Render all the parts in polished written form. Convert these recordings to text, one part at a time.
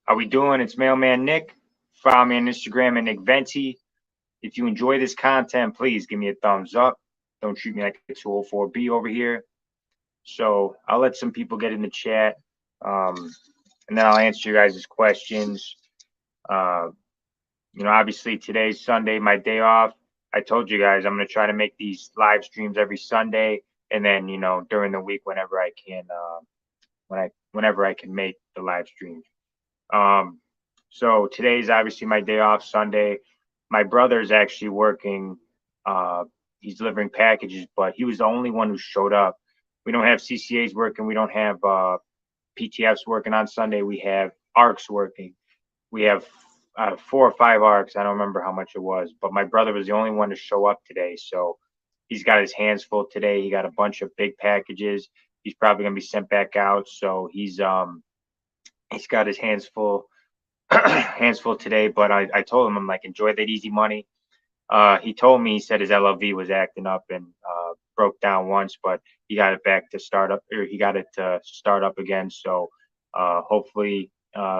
How we doing? It's Mailman Nick. Follow me on Instagram at Nick Venti. If you enjoy this content, please give me a thumbs up. Don't treat me like a 204B over here. So I'll let some people get in the chat, and then I'll answer you guys' questions. Obviously today's Sunday, my day off. I told you guys I'm going to try to make these live streams every Sunday, and then during the week whenever I can, whenever I can make the live streams. So today's obviously my day off, Sunday. My brother's actually working. He's delivering packages, but he was the only one who showed up. We don't have CCAs working. We don't have PTFs working on Sunday. We have ARCs working. We have 4 or 5 ARCs. I don't remember how much it was, but my brother was the only one to show up today. So he's got his hands full today. He got a bunch of big packages. He's probably going to be sent back out. So he's got his hands full today. But I told him, I'm like, enjoy that easy money. He told me, he said his LLV was acting up and broke down once, but he got it back to start up, or he got it to start up again. So hopefully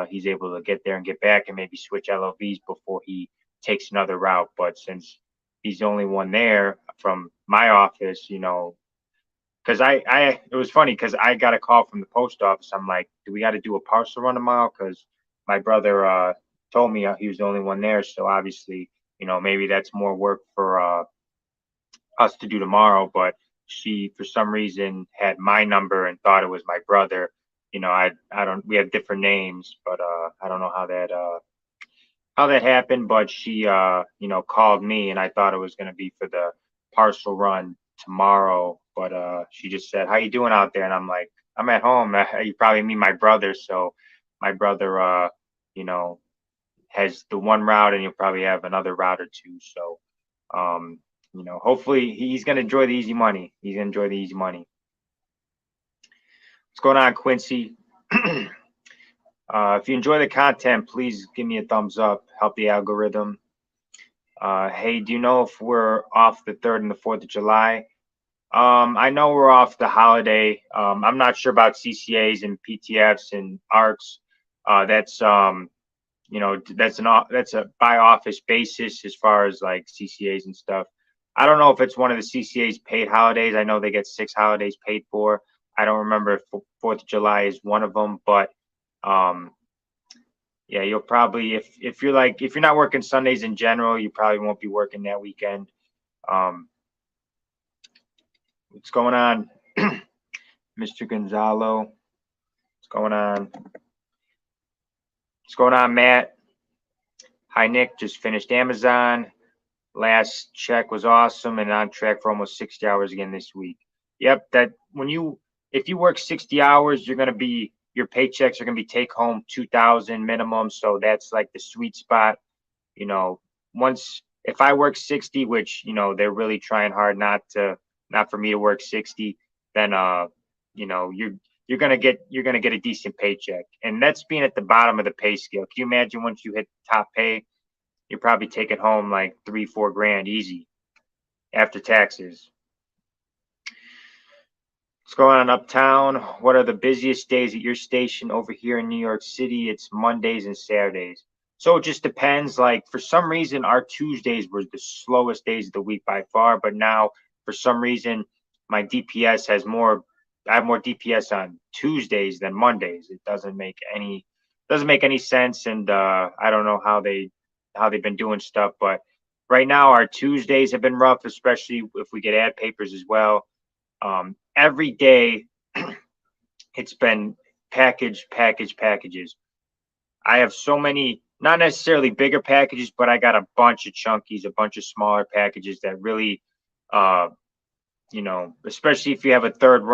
he's able to get there and get back and maybe switch LLVs before he takes another route. But since he's the only one there from my office, because it was funny because I got a call from the post office. I'm like, do we got to do a parcel run tomorrow? Because my brother told me he was the only one there. So obviously, maybe that's more work for us to do tomorrow. But she, for some reason, had my number and thought it was my brother. I don't. We have different names, but I don't know how that happened. But she, called me, and I thought it was going to be for the parcel run tomorrow. But she just said, "How you doing out there?" And I'm like, "I'm at home." You probably mean my brother. So my brother, has the one route, and you'll probably have another route or two. So, hopefully he's going to enjoy the easy money. He's going to enjoy the easy money. What's going on, Quincy? If you enjoy the content, please give me a thumbs up. Help the algorithm. Hey, do you know if we're off the 3rd and the 4th of July? I know we're off the holiday. I'm not sure about CCAs and PTFs and ARCs. That's a by office basis as far as like CCAs and stuff. I don't know if it's one of the CCA's paid holidays. I know they get 6 holidays paid for. I don't remember if 4th of July is one of them, but yeah, you'll probably, if you're not working Sundays in general, you probably won't be working that weekend. What's going on, Mr. Gonzalo? What's going on? What's going on, Matt? Hi, Nick. Just finished Amazon. Last check was awesome and on track for almost 60 hours again this week. Yep, if you work 60 hours, your paychecks are gonna be take home 2,000 minimum. So that's like the sweet spot. If I work 60, which they're really trying hard not for me to work 60, then you're gonna get a decent paycheck, and that's being at the bottom of the pay scale. Can you imagine once you hit top pay, you're probably taking home like 3-4 grand easy after taxes. What's going on uptown? What are the busiest days at your station? Over here in New York City, it's Mondays and Saturdays. So it just depends. Like for some reason, our Tuesdays were the slowest days of the week by far. But now, for some reason, my DPS has more. I have more DPS on Tuesdays than Mondays. It doesn't make any sense, and I don't know how they've been doing stuff. But right now, our Tuesdays have been rough, especially if we get ad papers as well. Every day it's been packages. I have so many, not necessarily bigger packages, but I got a bunch of chunkies, a bunch of smaller packages that really, especially if you have a third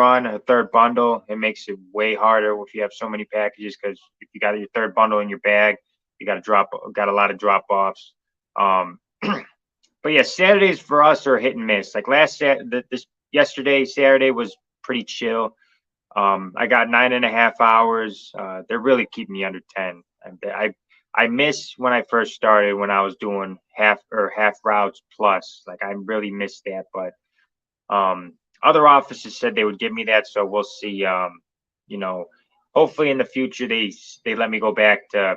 bundle, it makes it way harder if you have so many packages, because if you got your third bundle in your bag, you got a lot of drop offs. But yeah, Saturdays for us are hit and miss. Like yesterday, Saturday was pretty chill. I got 9.5 hours. They're really keeping me under 10. I miss when I first started, when I was doing half routes plus. Like I really missed that. But other offices said they would give me that, so we'll see. hopefully in the future they let me go back to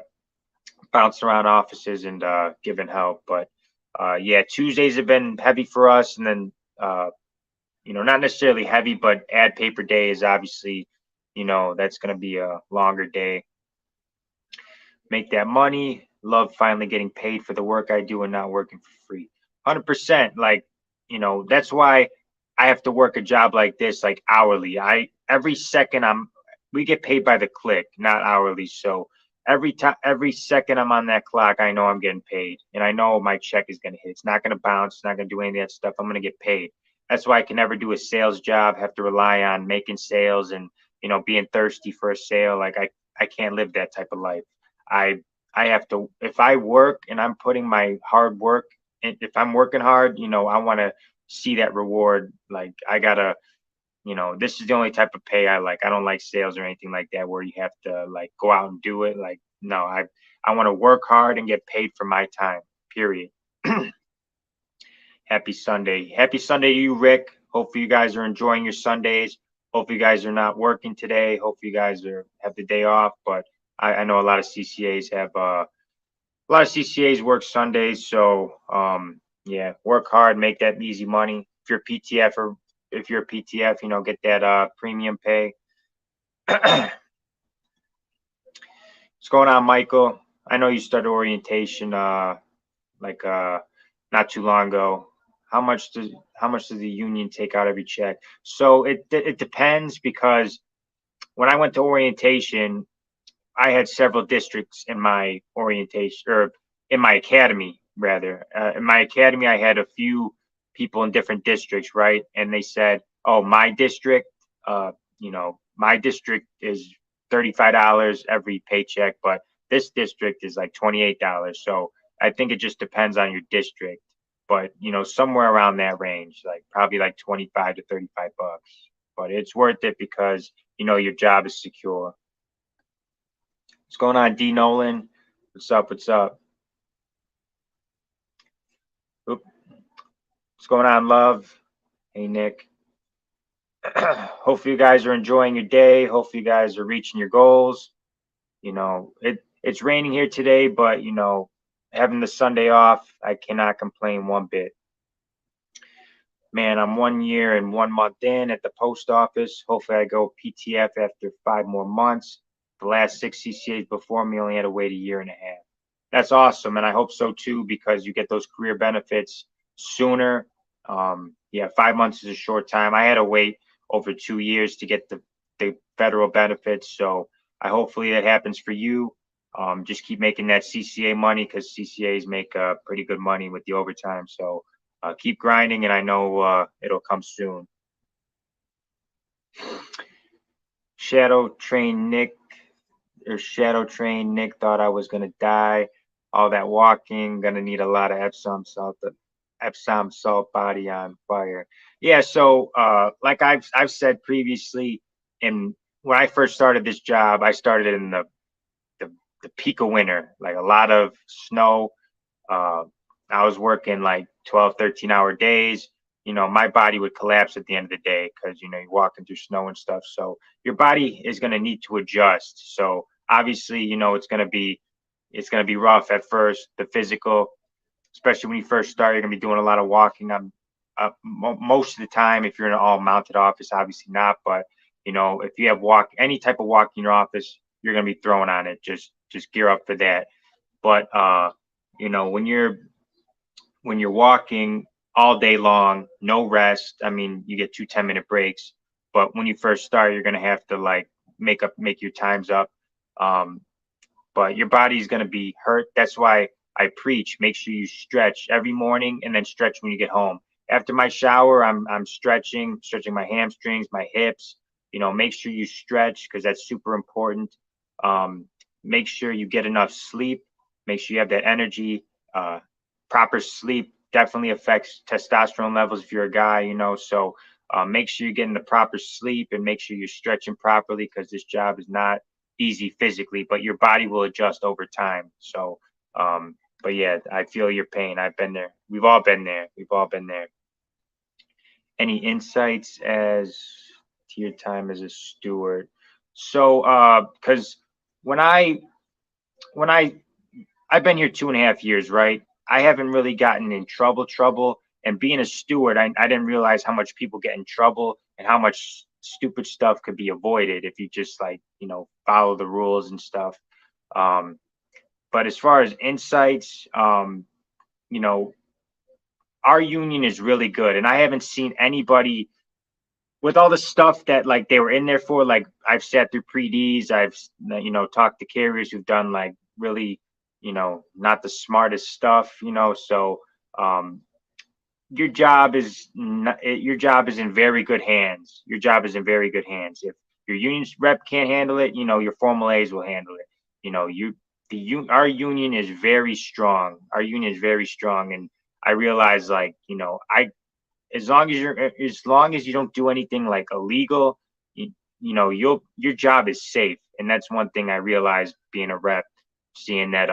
bounce around offices and giving help. But yeah, Tuesdays have been heavy for us, and then not necessarily heavy, but ad paper day is obviously, that's going to be a longer day. Make that money. Love finally getting paid for the work I do and not working for free. 100%. Like, that's why I have to work a job like this, like hourly. Every second we get paid by the click, not hourly. So every second I'm on that clock, I know I'm getting paid, and I know my check is going to hit. It's not going to bounce. It's not going to do any of that stuff. I'm going to get paid. That's why I can never do a sales job, have to rely on making sales and, being thirsty for a sale. Like I can't live that type of life. I I have to, if I work and I'm putting my hard work, and if I'm working hard, I want to see that reward. Like I gotta, this is the only type of pay I like. I don't like sales or anything like that where you have to like go out and do it. Like no, I want to work hard and get paid for my time. Period. Happy Sunday. Happy Sunday to you, Rick. Hopefully you guys are enjoying your Sundays. Hopefully you guys are not working today. Hopefully you guys have the day off. But I know a lot of CCAs have a lot of CCAs work Sundays. So yeah, work hard, make that easy money. If you're PTF or if you're a PTF, get that premium pay. What's going on, Michael? I know you started orientation like not too long ago. How much does the union take out every check? So it depends, because when I went to orientation, I had several districts in my orientation, or in my academy rather. In my academy, I had a few people in different districts, right? And they said, "Oh, my district is $35 every paycheck, but this district is like $28." So I think it just depends on your district, but somewhere around that range, like probably like 25 to 35 bucks. But it's worth it because your job is secure. What's going on, D Nolan? What's up? What's up? Oop. What's going on, Love? Hey, Nick. Hopefully you guys are enjoying your day. Hopefully you guys are reaching your goals. It's raining here today, but having the Sunday off, I cannot complain one bit. Man, I'm 1 year and 1 month in at the post office. Hopefully I go PTF after 5 more months. The last 6 CCAs before me only had to wait a year and a half. That's awesome, and I hope so too, because you get those career benefits sooner. Yeah, 5 months is a short time. I had to wait over 2 years to get the federal benefits, so hopefully that happens for you. Just keep making that CCA money, because CCAs make pretty good money with the overtime. So keep grinding, and I know it'll come soon. Shadow Train Nick thought I was gonna die. All that walking, gonna need a lot of Epsom salt, body on fire. Yeah, so like I've said previously, and when I first started this job, I started in the peak of winter, like a lot of snow. I was working like 12, 13-hour days. My body would collapse at the end of the day, because you're walking through snow and stuff. So your body is going to need to adjust. So obviously, it's going to be rough at first, the physical, especially when you first start. You're going to be doing a lot of walking. Most of the time, if you're in an all mounted office, obviously not. But if you have any type of walk in your office, you're going to be throwing on it. Just gear up for that. But when you're walking all day long, no rest. I mean, you get 2 10-minute breaks, but when you first start, you're gonna have to like make your times up. But your body's gonna be hurt. That's why I preach: make sure you stretch every morning, and then stretch when you get home. After my shower, I'm stretching my hamstrings, my hips. Make sure you stretch, because that's super important. Make sure you get enough sleep. Make sure you have that energy. Proper sleep definitely affects testosterone levels if you're a guy, so make sure you're getting the proper sleep, and make sure you're stretching properly, because this job is not easy physically, but your body will adjust over time. So but yeah, I feel your pain. I've been there. We've all been there. Any insights as to your time as a steward? So, because when I when I've been here 2.5 years, right? I haven't really gotten in trouble. And being a steward, I didn't realize how much people get in trouble and how much stupid stuff could be avoided if you just like, follow the rules and stuff. Um, but as far as insights, you know, our union is really good. And I haven't seen anybody with all the stuff that like they were in there for. Like I've sat through pre-Ds, I've talked to carriers who've done like really, not the smartest stuff, so um your job is not, your job is in very good hands. Your job is in very good hands. If your union rep can't handle it, your formal A's will handle it. Our union is very strong. Our union is very strong, and I realize, like, I as long as you don't do anything like illegal, your job is safe. And that's one thing I realized being a rep, seeing that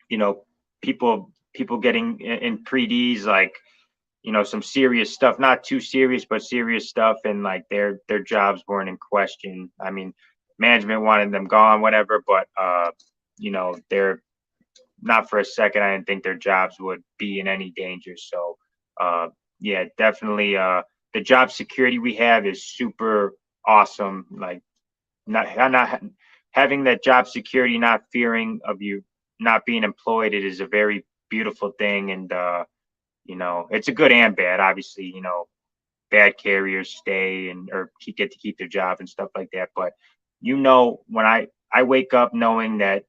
you know people getting in pre-Ds, like, some serious stuff, not too serious, but serious stuff, and like their jobs weren't in question. I mean, management wanted them gone, whatever, but they're not for a second. I didn't think their jobs would be in any danger. So yeah, definitely the job security we have is super awesome. Like, not having that job security, not fearing of you not being employed, it is a very beautiful thing. And it's a good and bad. Obviously, bad carriers stay and or get to keep their job and stuff like that. But when I wake up knowing that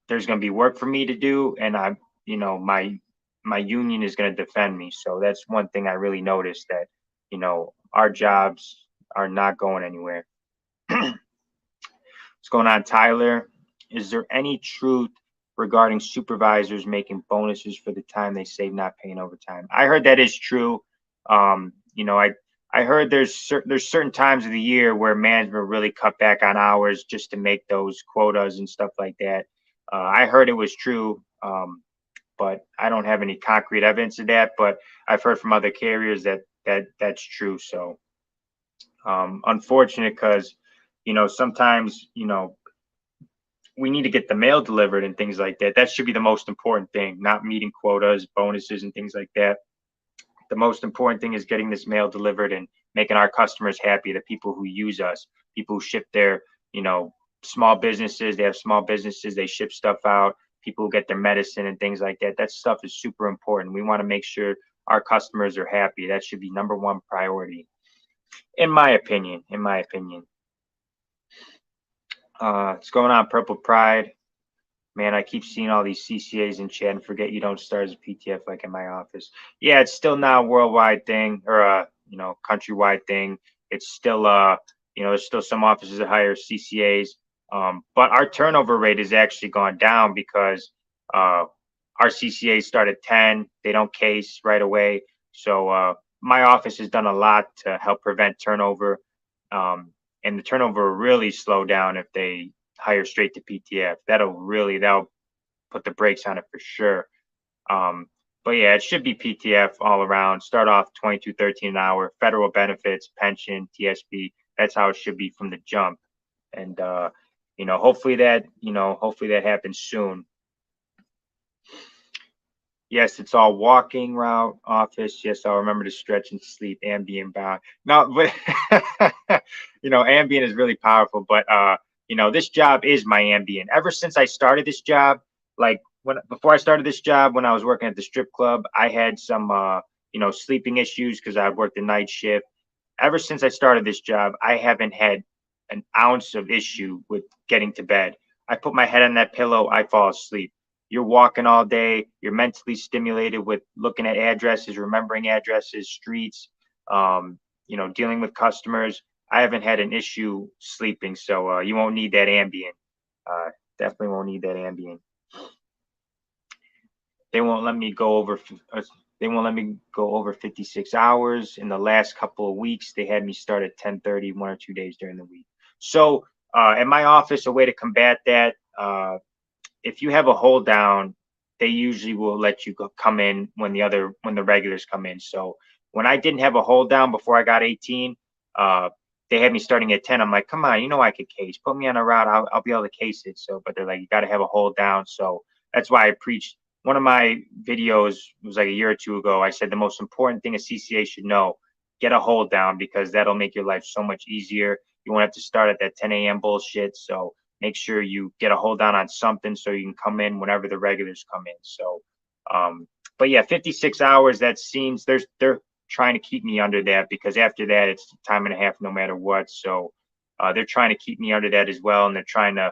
there's going to be work for me to do, and I'm, my union is going to defend me. So that's one thing I really noticed, that our jobs are not going anywhere. What's going on, Tyler? Is there any truth regarding supervisors making bonuses for the time they save not paying overtime? I heard that is true. I heard there's certain times of the year where management really cut back on hours just to make those quotas and stuff like that. I heard it was true, but I don't have any concrete evidence of that. But I've heard from other carriers that's true. So unfortunate, because sometimes we need to get the mail delivered and things like that. That should be the most important thing, not meeting quotas, bonuses, and things like that. The most important thing is getting this mail delivered and making our customers happy, the people who use us, people who ship their, small businesses. They have small businesses, they ship stuff out, people who get their medicine and things like that. That stuff is super important. We want to make sure our customers are happy. That should be number one priority, in my opinion. What's going on, Purple Pride? Man, I keep seeing all these CCAs in chat and forget you don't start as a PTF like in my office. Yeah, it's still not a worldwide thing, or a countrywide thing. It's still there's still some offices that hire CCAs. But our turnover rate has actually gone down because our CCAs start at 10. They don't case right away. So my office has done a lot to help prevent turnover. And the turnover will really slow down if they hire straight to PTF. That'll put the brakes on it for sure. But yeah, it should be PTF all around. Start off $22.13 an hour, federal benefits, pension, TSP. That's how it should be from the jump. And hopefully that happens soon. Yes, it's all walking route office. Yes, I'll remember to stretch and sleep. Ambien bound. No, but Ambien is really powerful. But this job is my Ambien. Ever since I started this job, like before I started this job, when I was working at the strip club, I had some sleeping issues because I worked the night shift. Ever since I started this job, I haven't had an ounce of issue with getting to bed. I put my head on that pillow, I fall asleep. You're walking all day. You're mentally stimulated with looking at addresses, remembering addresses, streets, dealing with customers. I haven't had an issue sleeping, so you won't need that Ambien. Definitely won't need that Ambien. They won't let me go over 56 hours. In the last couple of weeks, they had me start at 10:30 1 or 2 days during the week. So at my office, a way to combat that, if you have a hold down, they usually will let you come in when the regulars come in. So when I didn't have a hold down before I got 18, they had me starting at 10. I'm like, come on, you know I could case. Put me on a route. I'll be able to case it. So, but they're like, you got to have a hold down. So that's why I preached. One of my videos was like a year or two ago. I said the most important thing a CCA should know: get a hold down, because that'll make your life so much easier. You won't have to start at that 10 a.m. bullshit. So make sure you get a hold down on something so you can come in whenever the regulars come in. So, but yeah, 56 hours. That seems they're trying to keep me under that, because after that it's time and a half no matter what. So they're trying to keep me under that as well, and they're trying to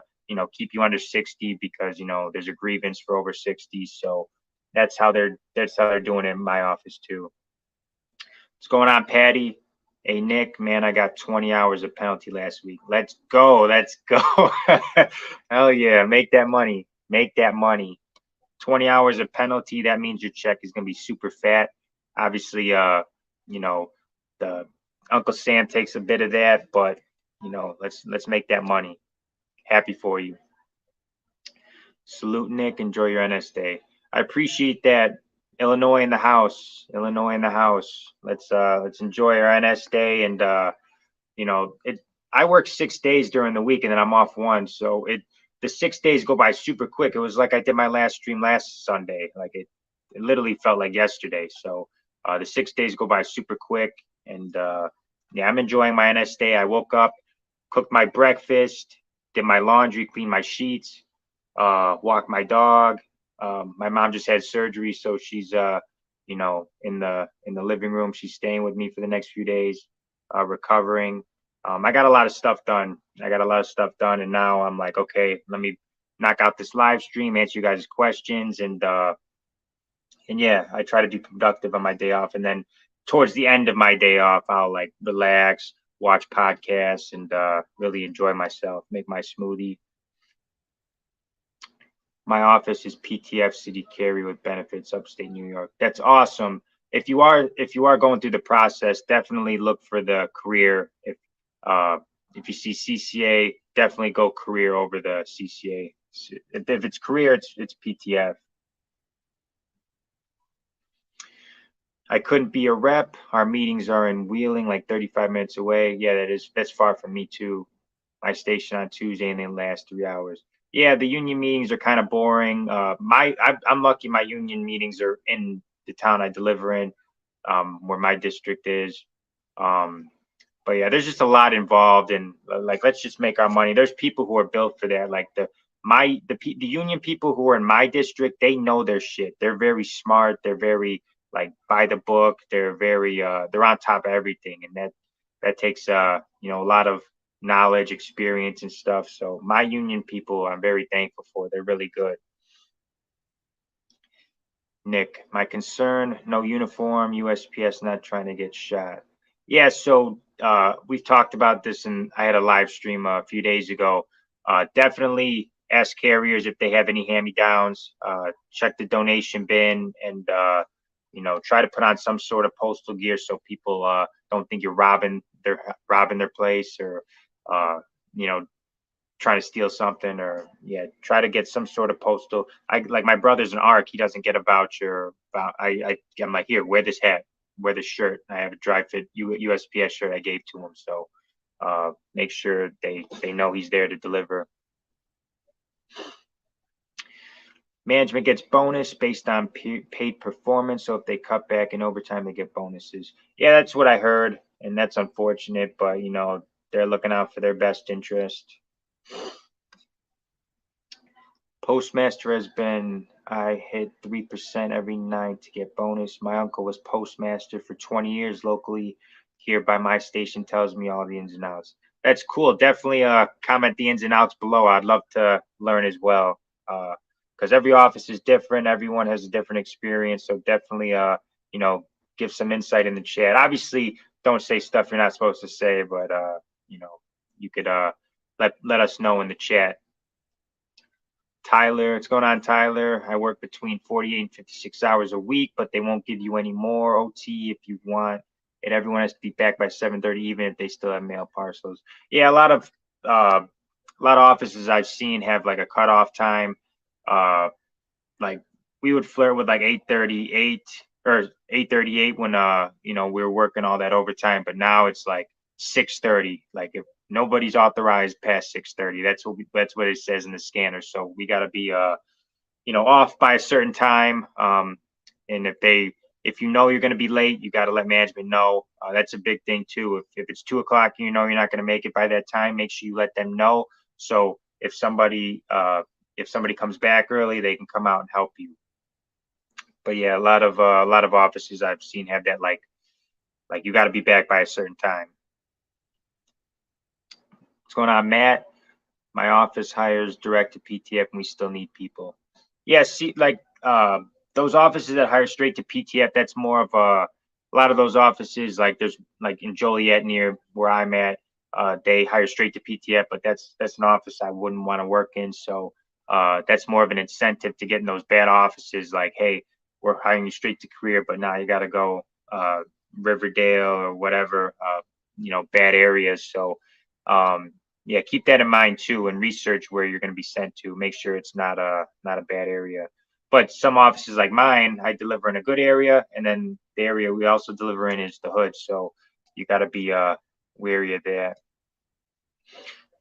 keep you under 60, because there's a grievance for over 60. So that's how they're doing it in my office too. What's going on, Patty? Hey, Nick, man, I got 20 hours of penalty last week. Let's go. Let's go. Hell yeah. Make that money. Make that money. 20 hours of penalty. That means your check is going to be super fat. Obviously, the Uncle Sam takes a bit of that, but, let's make that money. Happy for you. Salute, Nick. Enjoy your NS day. I appreciate that. Illinois in the house. Illinois in the house. Let's enjoy our NS day. And I work 6 days during the week, and then I'm off one. So the 6 days go by super quick. It was like I did my last stream last Sunday. Like it literally felt like yesterday. So the 6 days go by super quick. And yeah, I'm enjoying my NS day. I woke up, cooked my breakfast, did my laundry, cleaned my sheets, walked my dog. My mom just had surgery, so she's in the living room. She's staying with me for the next few days, recovering. I got a lot of stuff done. And now I'm like, okay, let me knock out this live stream, answer you guys' questions, and yeah, I try to be productive on my day off. And then towards the end of my day off, I'll like relax, watch podcasts, and really enjoy myself, make my smoothie. My office is PTF City Carry with benefits, upstate New York. That's awesome. If you are going through the process, definitely look for the career. If you see CCA, definitely go career over the CCA. If it's career, it's PTF. I couldn't be a rep. Our meetings are in Wheeling, like 35 minutes away. Yeah, that's far from me too. My station on Tuesday, and they last 3 hours. Yeah, the union meetings are kind of boring. I'm lucky my union meetings are in the town I deliver in, where my district is. But yeah, there's just a lot involved, and like, let's just make our money. There's people who are built for that. Like the union people who are in my district, they know their shit. They're very smart. They're very like by the book. They're very they're on top of everything, and that takes a lot of knowledge, experience, and stuff. So my union people, I'm very thankful for. They're really good. Nick, my concern: no uniform, USPS not trying to get shot. Yeah, so we've talked about this, and I had a live stream a few days ago. Definitely ask carriers if they have any hand-me-downs. Check the donation bin, and try to put on some sort of postal gear so people don't think you're robbing their place, or trying to steal something, or yeah, try to get some sort of postal. Like my brother's an ARC, he doesn't get a voucher. I'm like, here, wear this hat, wear this shirt. I have a dry fit USPS shirt I gave to him. So make sure they know he's there to deliver. Management gets bonus based on paid performance. So if they cut back in overtime, they get bonuses. Yeah, that's what I heard, and that's unfortunate, but they're looking out for their best interest. Postmaster has been, I hit 3% every night to get bonus. My uncle was postmaster for 20 years locally here by my station, tells me all the ins and outs. That's cool. Definitely comment the ins and outs below. I'd love to learn as well, because every office is different. Everyone has a different experience. So definitely give some insight in the chat. Obviously, don't say stuff you're not supposed to say, but you could let us know in the chat. Tyler, what's going on, Tyler? I work between 48 and 56 hours a week, but they won't give you any more OT if you want. And everyone has to be back by 7:30, even if they still have mail parcels. Yeah, a lot of offices I've seen have like a cutoff time. Like we would flirt with like 8:38 or 8:38 when we were working all that overtime, but now it's like 6:30. Like if nobody's authorized past 6:30, that's what it says in the scanner. So we got to be off by a certain time. And if you know you're going to be late, you got to let management know. That's a big thing too. If it's 2 o'clock, and you know you're not going to make it by that time, make sure you let them know. So if somebody comes back early, they can come out and help you. But yeah, a lot of offices I've seen have that like you got to be back by a certain time. What's going on, Matt? My office hires direct to PTF, and we still need people. Yeah, see, like those offices that hire straight to PTF, that's more of a lot of those offices. Like there's like in Joliet near where I'm at, they hire straight to PTF, but that's an office I wouldn't want to work in. So that's more of an incentive to get in those bad offices. Like, hey, we're hiring you straight to career, but now you got to go Riverdale or whatever, bad areas. So yeah, keep that in mind too, and research where you're going to be sent to. Make sure it's not a bad area. But some offices like mine, I deliver in a good area, and then the area we also deliver in is the hood. So you got to be wary of that.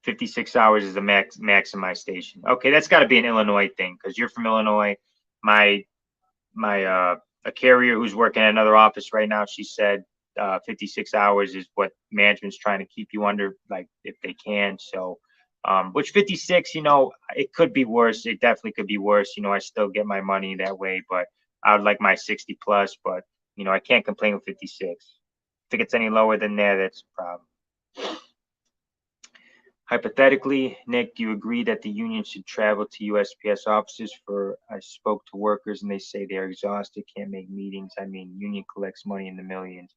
56 hours is the maximized station. Okay, that's got to be an Illinois thing because you're from Illinois. My a carrier who's working at another office right now, she said 56 hours is what management's trying to keep you under, like if they can. So which 56, it could be worse. It definitely could be worse. I still get my money that way, but I would like my 60 plus, but I can't complain with 56. If it gets any lower than that, that's a problem. Hypothetically, Nick, do you agree that the union should travel to USPS offices I spoke to workers and they say they're exhausted, can't make meetings. I mean, union collects money in the millions.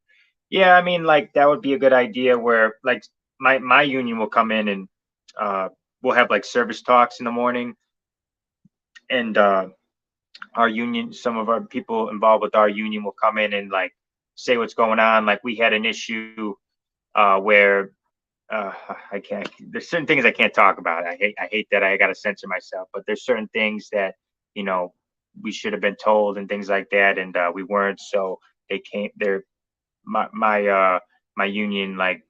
Yeah, I mean, like that would be a good idea where like my union will come in and we'll have like service talks in the morning, and our union, some of our people involved with our union will come in and like say what's going on. Like we had an issue where I can't. There's certain things I can't talk about. I hate that I got to censor myself, but there's certain things that we should have been told and things like that, and we weren't. So they came. My union like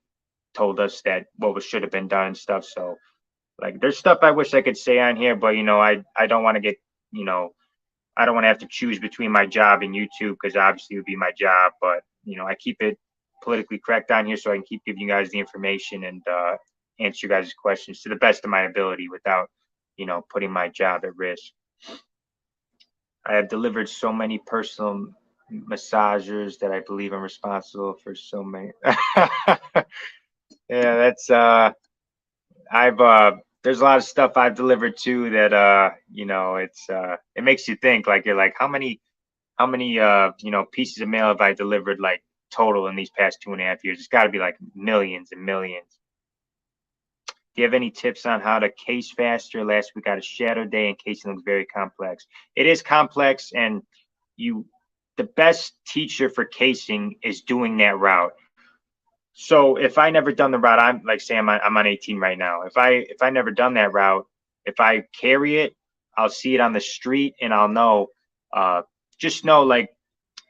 told us that what should have been done and stuff. So like there's stuff I wish I could say on here, but I don't want to get I don't want to have to choose between my job and YouTube because obviously it would be my job, but I keep it politically correct on here so I can keep giving you guys the information and answer you guys' questions to the best of my ability without putting my job at risk. I have delivered so many personal massagers that I believe I'm responsible for so many. Yeah, that's there's a lot of stuff I've delivered too that it makes you think, like you're like, how many pieces of mail have I delivered like total in these past 2.5 years? It's got to be like millions and millions. Do you have any tips on how to case faster? Last week I got a shadow day and casing looks very complex. It is complex, and the best teacher for casing is doing that route. So if I never done the route, I'm like say I'm on 18 right now. If I never done that route, if I carry it, I'll see it on the street and I'll know. Just know like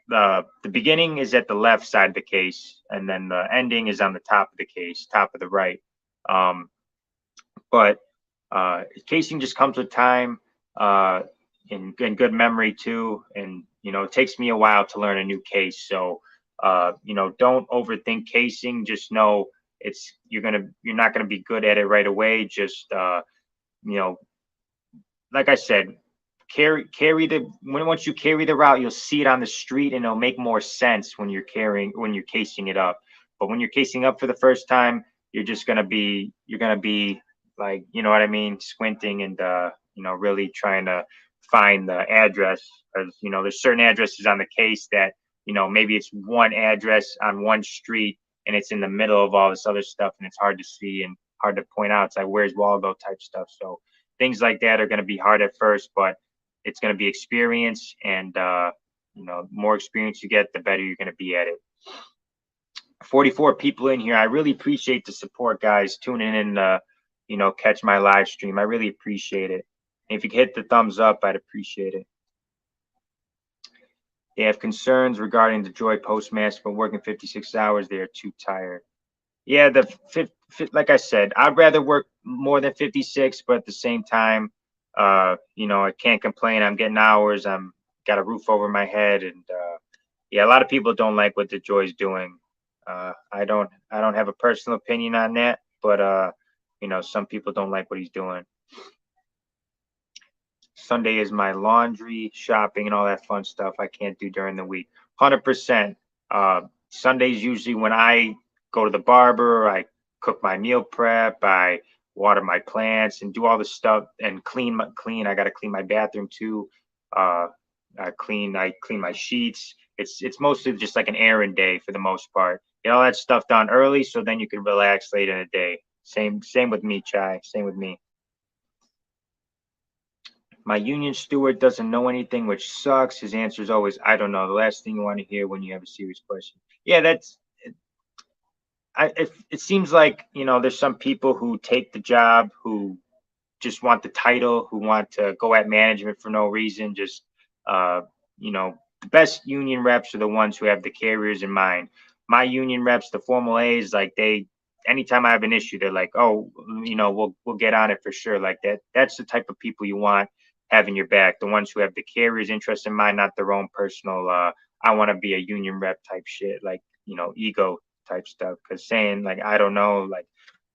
the beginning is at the left side of the case, and then the ending is on the top of the case, top of the right. But casing just comes with time and good memory too. And it takes me a while to learn a new case. So don't overthink casing. Just know you're not gonna be good at it right away. Just like I said, once you carry the route, you'll see it on the street and it'll make more sense when you're casing it up. But when you're casing up for the first time, you're gonna be like, what I mean, squinting and really trying to find the address, because there's certain addresses on the case that maybe it's one address on one street and it's in the middle of all this other stuff and it's hard to see and hard to point out. It's like, where's Waldo type stuff. So things like that are going to be hard at first, but it's going to be experience, and more experience you get, the better you're going to be at it. 44 people in here. I really appreciate the support, guys, tuning in catch my live stream. I really appreciate it. And if you could hit the thumbs up, I'd appreciate it. They have concerns regarding the Joy Postmaster, but working 56 hours, they are too tired. Yeah, like I said, I'd rather work more than 56, but at the same time, you know, I can't complain. I'm getting hours. I'm got a roof over my head, and yeah, a lot of people don't like what the Joy's doing. I don't have a personal opinion on that, but you know, some people don't like what he's doing. Sunday is my laundry, shopping, and all that fun stuff I can't do during the week. 100%. Sunday's usually when I go to the barber, I cook my meal prep, I water my plants and do all the stuff and clean. I got to clean my bathroom too. Uh, I clean my sheets. It's mostly just like an errand day for the most part. Get all that stuff done early so then you can relax late in the day. Same with me, Chai. Same with me. My union steward doesn't know anything, which sucks. His answer is always, I don't know. The last thing you want to hear when you have a serious question. Yeah, it seems like, you know, there's some people who take the job who just want the title, who want to go at management for no reason. Just, uh, you know, the best union reps are the ones who have the carriers in mind. My union reps, the formal A's, like anytime I have an issue, they're like, oh, you know, we'll get on it for sure. Like that. That's the type of people you want having your back. The ones who have the carrier's interest in mind, not their own personal. I want to be a union rep type shit, like, you know, ego type stuff. Because saying like I don't know, like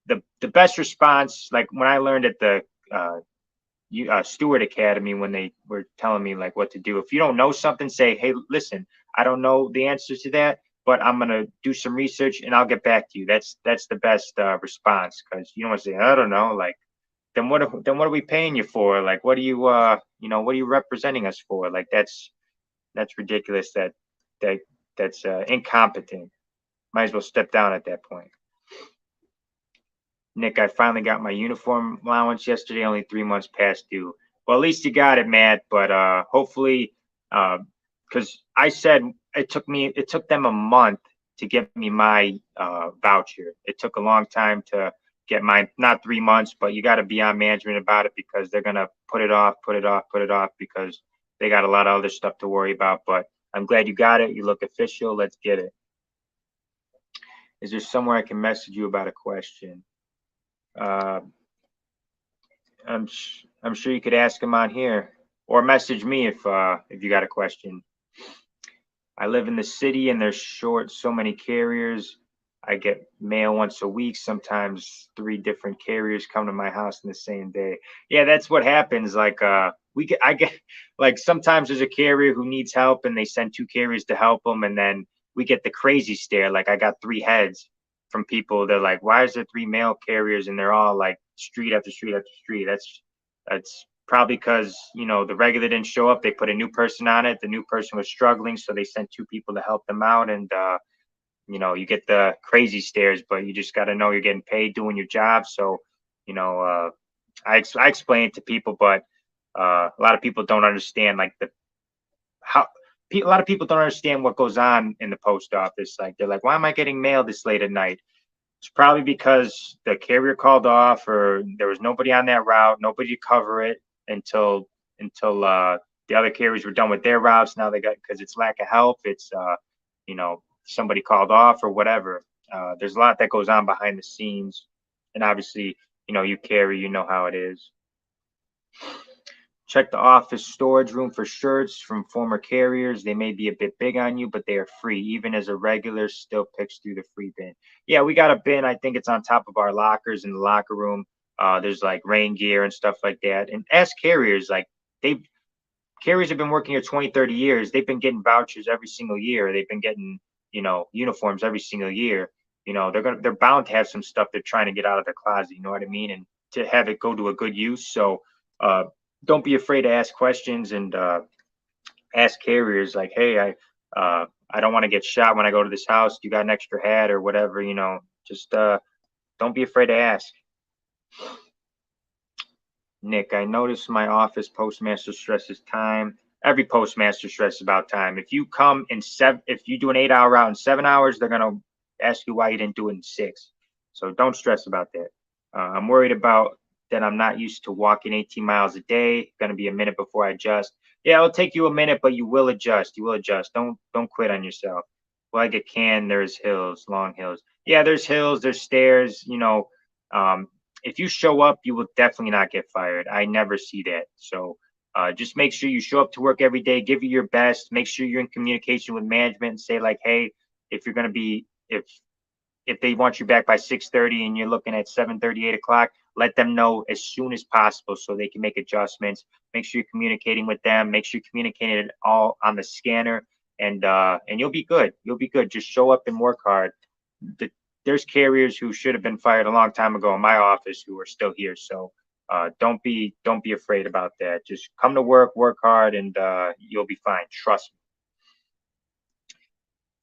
the best response, like when I learned at the uh, Steward Academy when they were telling me like what to do. If you don't know something, say, hey, listen, I don't know the answer to that, but I'm gonna do some research and I'll get back to you. That's the best response because you don't want to say I don't know. Like then what are we paying you for? Like what are you you know what are you representing us for? Like that's ridiculous. That that's incompetent. Might as well step down at that point. Nick, I finally got my uniform allowance yesterday, only 3 months past due. Well, at least you got it, Matt, but hopefully, because I said it took them a month to get me my voucher. It took a long time to get mine, not 3 months, but you got to be on management about it because they're going to put it off because they got a lot of other stuff to worry about. But I'm glad you got it. You look official. Let's get it. Is there somewhere I can message you about a question? Uh, I'm sure you could ask him on here or message me if you got a question. I live in the city and there's short so many carriers. I get mail once a week. Sometimes 3 different carriers come to my house in the same day. Yeah, that's what happens. Like I get like sometimes there's a carrier who needs help and they send 2 carriers to help them, and then we get the crazy stare. Like I got 3 heads from people. They're like, why is there 3 mail carriers and they're all like street after street after street? That's probably because you know the regular didn't show up. They put a new person on it. The new person was struggling, so they sent 2 people to help them out, and you know, you get the crazy stares, but you just got to know you're getting paid doing your job. So, you know, I explain it to people, but a lot of people don't understand like how a lot of people don't understand what goes on in the post office. Like they're like, why am I getting mail this late at night? It's probably because the carrier called off or there was nobody on that route, nobody to cover it until the other carriers were done with their routes. Now they got because it's lack of help. It's you know somebody called off or whatever. There's a lot that goes on behind the scenes, and obviously you know you carry, you know how it is. Check the office storage room for shirts from former carriers. They may be a bit big on you, but they are free. Even as a regular, still picks through the free bin. Yeah, we got a bin. I think it's on top of our lockers in the locker room. There's like rain gear and stuff like that. And ask carriers, like they carriers have been working here 20, 30 years. They've been getting vouchers every single year. They've been getting, you know, uniforms every single year. You know, they're bound to have some stuff they're trying to get out of their closet. You know what I mean? And to have it go to a good use. So don't be afraid to ask questions and ask carriers like, hey, I don't want to get shot when I go to this house. You got an extra hat or whatever, you know, just don't be afraid to ask. Nick, I noticed my office postmaster stresses time. Every postmaster stresses about time. If you come in if you do an 8-hour route in 7 hours, they're gonna ask you why you didn't do it in 6. So don't stress about that. I'm worried about that. I'm not used to walking 18 miles a day. Gonna be a minute before I adjust. Yeah, it'll take you a minute, but you will adjust. You will adjust. Don't quit on yourself. Like a can, there's hills, long hills. Yeah, there's hills, there's stairs, you know. If you show up, you will definitely not get fired. I never see that. So just make sure you show up to work every day, give you your best, make sure you're in communication with management and say like, hey, if you're going to be, if they want you back by 6:30 and you're looking at 7:30, 8 o'clock, let them know as soon as possible so they can make adjustments. Make sure you're communicating with them. Make sure you're communicating it all on the scanner, and you'll be good. You'll be good. Just show up and work hard. The, there's carriers who should have been fired a long time ago in my office who are still here. So don't be afraid about that. Just come to work hard, and you'll be fine. Trust me.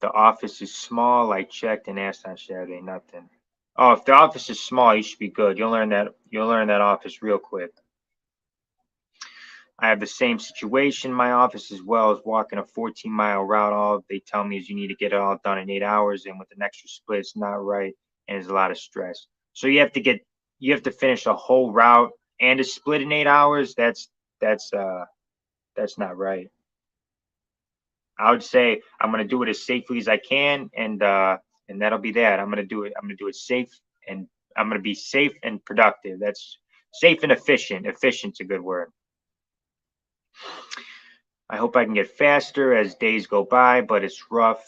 The office is small. I checked and asked on Saturday. Nothing. Oh, if the office is small, you should be good. You'll learn that. You'll learn that office real quick. I have the same situation in my office as well as walking a 14-mile route. All they tell me is you need to get it all done in 8 hours, and with an extra split, it's not right, and there's a lot of stress. So you have to finish a whole route and a split in 8 hours. That's not right. I would say I'm gonna do it as safely as I can, and that'll be that. I'm gonna do it safe, and I'm gonna be safe and productive. That's safe and efficient. Efficient's a good word. I hope I can get faster as days go by, but it's rough,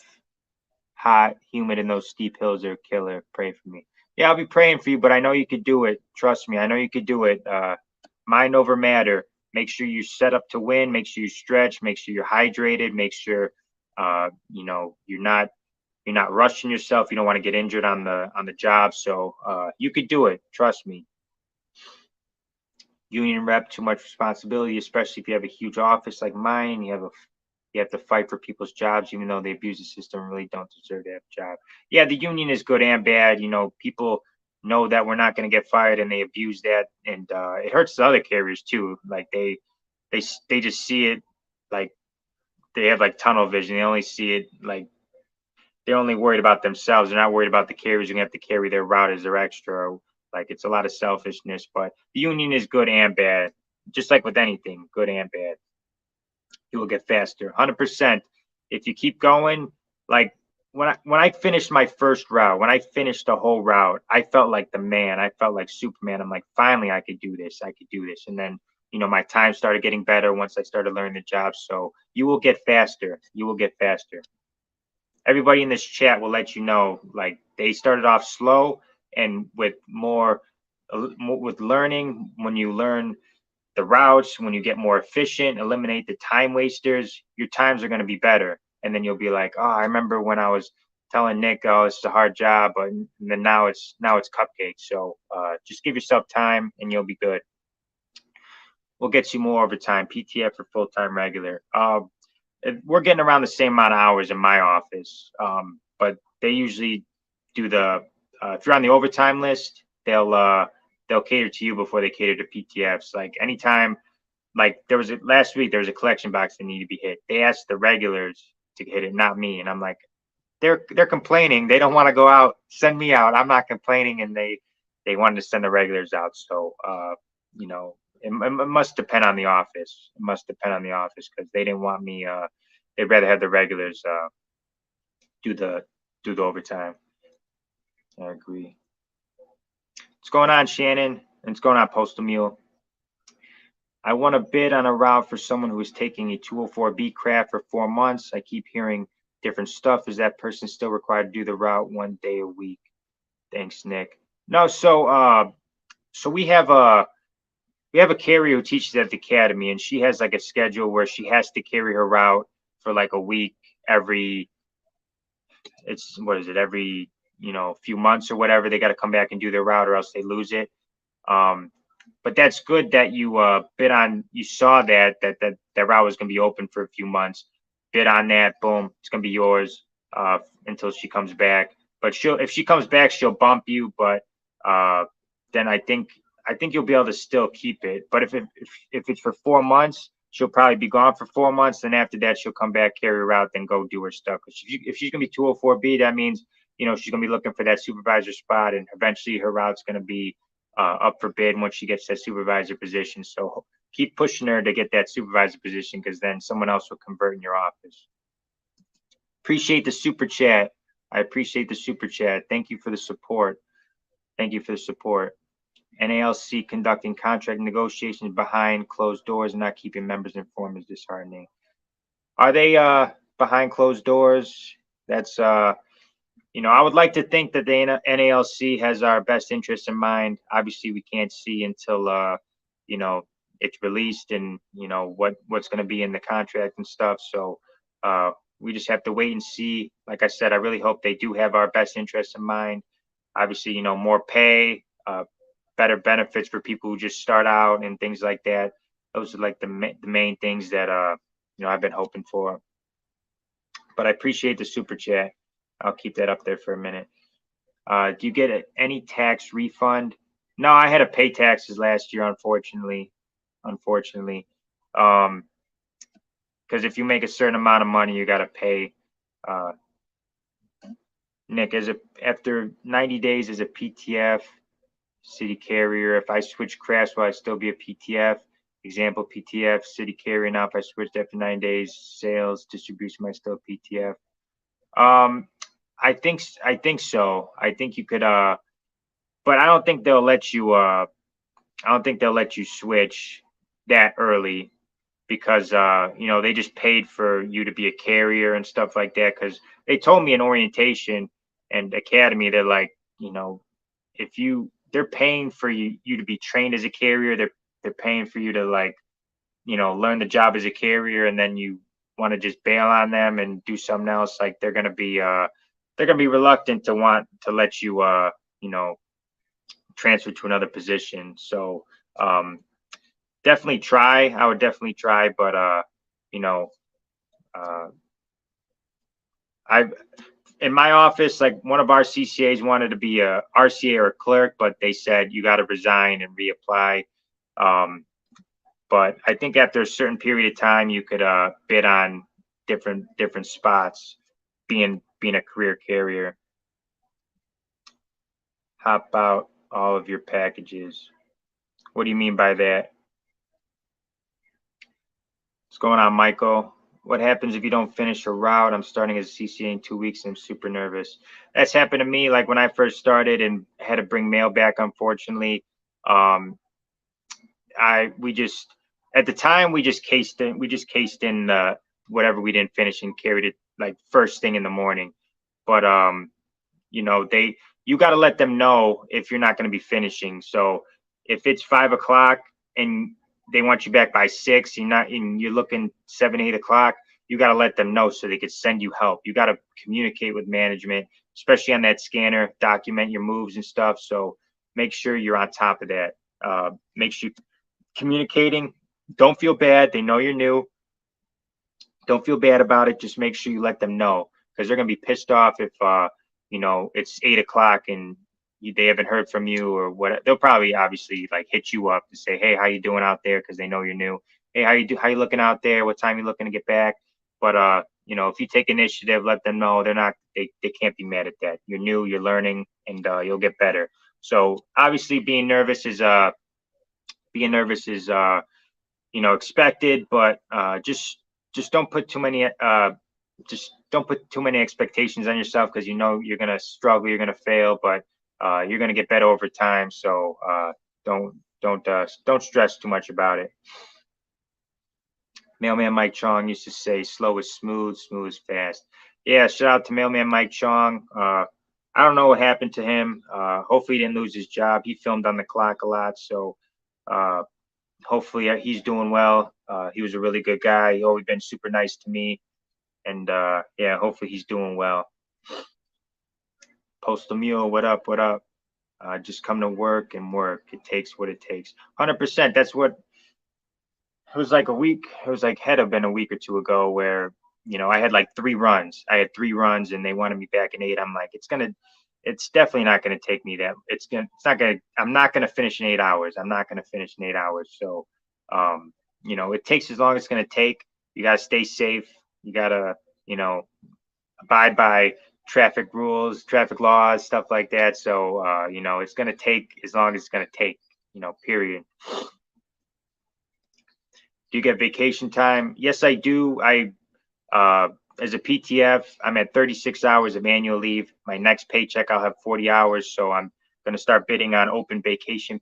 hot, humid, and those steep hills are killer. Pray for me. Yeah, I'll be praying for you, but I know you could do it. Trust me, I know you could do it. Mind over matter. Make sure you set up to win. Make sure you stretch. Make sure you're hydrated. Make sure you're not rushing yourself. You don't want to get injured on the job. So you could do it. Trust me. Union rep, too much responsibility, especially if you have a huge office like mine. You have to fight for people's jobs, even though they abuse the system, really don't deserve to have a job. Yeah, the union is good and bad. You know, people know that we're not going to get fired, and they abuse that, and it hurts the other carriers too. Like they just see it like they have like tunnel vision. They only see it like they're only worried about themselves. They're not worried about the carriers who have to carry their route as their extra. Like it's a lot of selfishness, but the union is good and bad, just like with anything, good and bad. You will get faster, 100%. If you keep going, like when I finished my first route, when I finished the whole route, I felt like the man. I felt like Superman. I'm like, finally, I could do this. I could do this. And then my time started getting better once I started learning the job. So you will get faster. You will get faster. Everybody in this chat will let you know, like they started off slow, and with more with learning, when you learn the routes, when you get more efficient, eliminate the time wasters, your times are going to be better. And then you'll be like, oh, I remember when I was telling Nick, oh, it's a hard job, but then now it's cupcakes. So just give yourself time and you'll be good. We'll get you more overtime, PTF for full-time regular. We're getting around the same amount of hours in my office, but they usually do if you're on the overtime list, they'll cater to you before they cater to PTFs. Like anytime, like last week there was a collection box that needed to be hit. They asked the regulars to hit it, not me, and I'm like, they're complaining. They don't want to go out. Send me out. I'm not complaining, and they wanted to send the regulars out. So it must depend on the office. It must depend on the office because they didn't want me. They'd rather have the regulars do the overtime. I agree. What's going on, Shannon? What's going on, Postal Mule? I want to bid on a route for someone who is taking a 204B craft for 4 months. I keep hearing different stuff. Is that person still required to do the route 1 day a week? Thanks, Nick. No, so we have a carrier who teaches at the academy, and she has like a schedule where she has to carry her route for like a week every few months or whatever. They got to come back and do their route or else they lose it. But that's good that you you saw that route was going to be open for a few months. Bid on that, boom, it's going to be yours until she comes back. But if she comes back, she'll bump you. But then I think you'll be able to still keep it. But if it's for 4 months, she'll probably be gone for 4 months. Then after that, she'll come back, carry her out, then go do her stuff. If she's going to be 204B, that means she's going to be looking for that supervisor spot, and eventually her route's going to be up for bid once she gets that supervisor position. So keep pushing her to get that supervisor position, because then someone else will convert in your office. Appreciate the super chat. I appreciate the super chat. Thank you for the support. Thank you for the support. NALC conducting contract negotiations behind closed doors and not keeping members informed is disheartening. Are they behind closed doors? That's you know, I would like to think that the NALC has our best interest in mind. Obviously, we can't see until you know, it's released and you know what's going to be in the contract and stuff. So we just have to wait and see. Like I said, I really hope they do have our best interest in mind. Obviously, you know, more pay, better benefits for people who just start out and things like that. Those are like the main things that you know, I've been hoping for. But I appreciate the super chat. I'll keep that up there for a minute. Do you get any tax refund? No, I had to pay taxes last year, unfortunately. Because if you make a certain amount of money, you got to pay. Nick, after 90 days as a PTF city carrier, if I switch crafts, will I still be a PTF? Example, PTF city carrier. Now, if I switched after 9 days, sales distribution, am I still PTF? I think so. I think you could, but I don't think they'll let you. I don't think they'll let you switch that early because you know, they just paid for you to be a carrier and stuff like that. Because they told me in orientation and academy, they're like, you know, if they're paying for you to be trained as a carrier. They're paying for you to, like, you know, learn the job as a carrier, and then you want to just bail on them and do something else. Like they're gonna be reluctant to want to let you you know, transfer to another position. So definitely try. I would definitely try, but you know, I in my office, like one of our CCAs wanted to be a RCA or a clerk, but they said you got to resign and reapply. But I think after a certain period of time, you could bid on different spots, being a career carrier. Hop out all of your packages. What do you mean by that? What's going on, Michael? What happens if you don't finish a route? I'm starting as a CCA in 2 weeks and I'm super nervous. That's happened to me, like when I first started and had to bring mail back, unfortunately. We just, at the time, we just cased in whatever we didn't finish and carried it like first thing in the morning. But you know, you got to let them know if you're not going to be finishing. So if it's 5 o'clock and they want you back by 6, you're looking 7, 8 o'clock, you got to let them know so they could send you help. You got to communicate with management, especially on that scanner, document your moves and stuff. So make sure you're on top of that. Make sure you're communicating. Don't feel bad. They know you're new. Don't feel bad about it. Just make sure you let them know, because they're going to be pissed off if, you know, it's 8 o'clock and they haven't heard from you or what. They'll probably obviously like hit you up to say, hey, how you doing out there? Because they know you're new. Hey, how you looking out there? What time you looking to get back? But you know, if you take initiative, let them know. They can't be mad at that. You're new, you're learning, and you'll get better. So obviously being nervous is you know, expected, but just don't put too many expectations on yourself, because you know you're gonna struggle, you're gonna fail, but you're gonna get better over time. So don't stress too much about it. Mailman Mike Chong used to say, slow is smooth, smooth is fast. Yeah, shout out to Mailman Mike Chong. I don't know what happened to him. Hopefully he didn't lose his job. He filmed on the clock a lot, so hopefully he's doing well. He was a really good guy. He always been super nice to me. And yeah, hopefully he's doing well. Postal Mule, what up? What up? Just come to work and work. It takes what it takes. 100%. That's what it was like a week. It was like had to have been a week or two ago where, you know, I had like 3 runs. I had 3 runs and they wanted me back in 8. I'm like, it's definitely not going to take me that. I'm not going to finish in 8 hours. I'm not going to finish in 8 hours. So, you know, it takes as long as it's going to take. You got to stay safe. You got to, you know, abide by traffic rules, traffic laws, stuff like that. So, you know, it's going to take as long as it's going to take, you know, period. Do you get vacation time? Yes, I do. as a PTF, I'm at 36 hours of annual leave. My next paycheck, I'll have 40 hours. So I'm going to start bidding on open vacation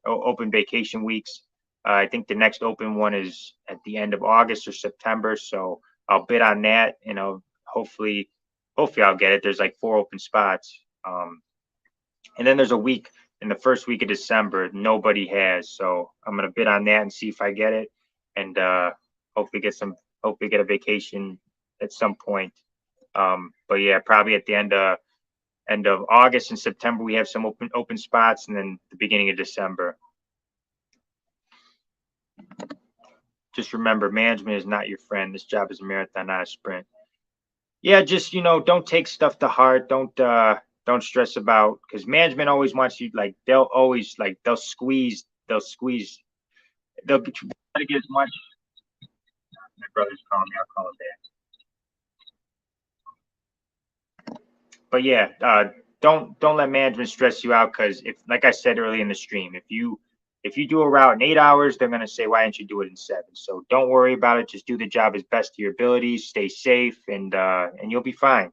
open vacation weeks. I think the next open one is at the end of August or September. So I'll bid on that, hopefully I'll get it. There's like 4 open spots. And then there's a week in the first week of December, nobody has. So I'm going to bid on that and see if I get it, and hopefully get a vacation at some point. But yeah, probably at the end of August and September, we have some open spots, and then the beginning of December. Just remember, management is not your friend. This job is a marathon, not a sprint. Yeah, just, don't take stuff to heart. Don't stress about, because management always wants you, like, they'll squeeze, they'll try to get as much. My brother's calling me, I'll call him back. But yeah, don't let management stress you out, because if, like I said early in the stream, if you do a route in 8 hours, they're going to say, why didn't you do it in 7? So don't worry about it. Just do the job as best to your abilities, stay safe, and you'll be fine.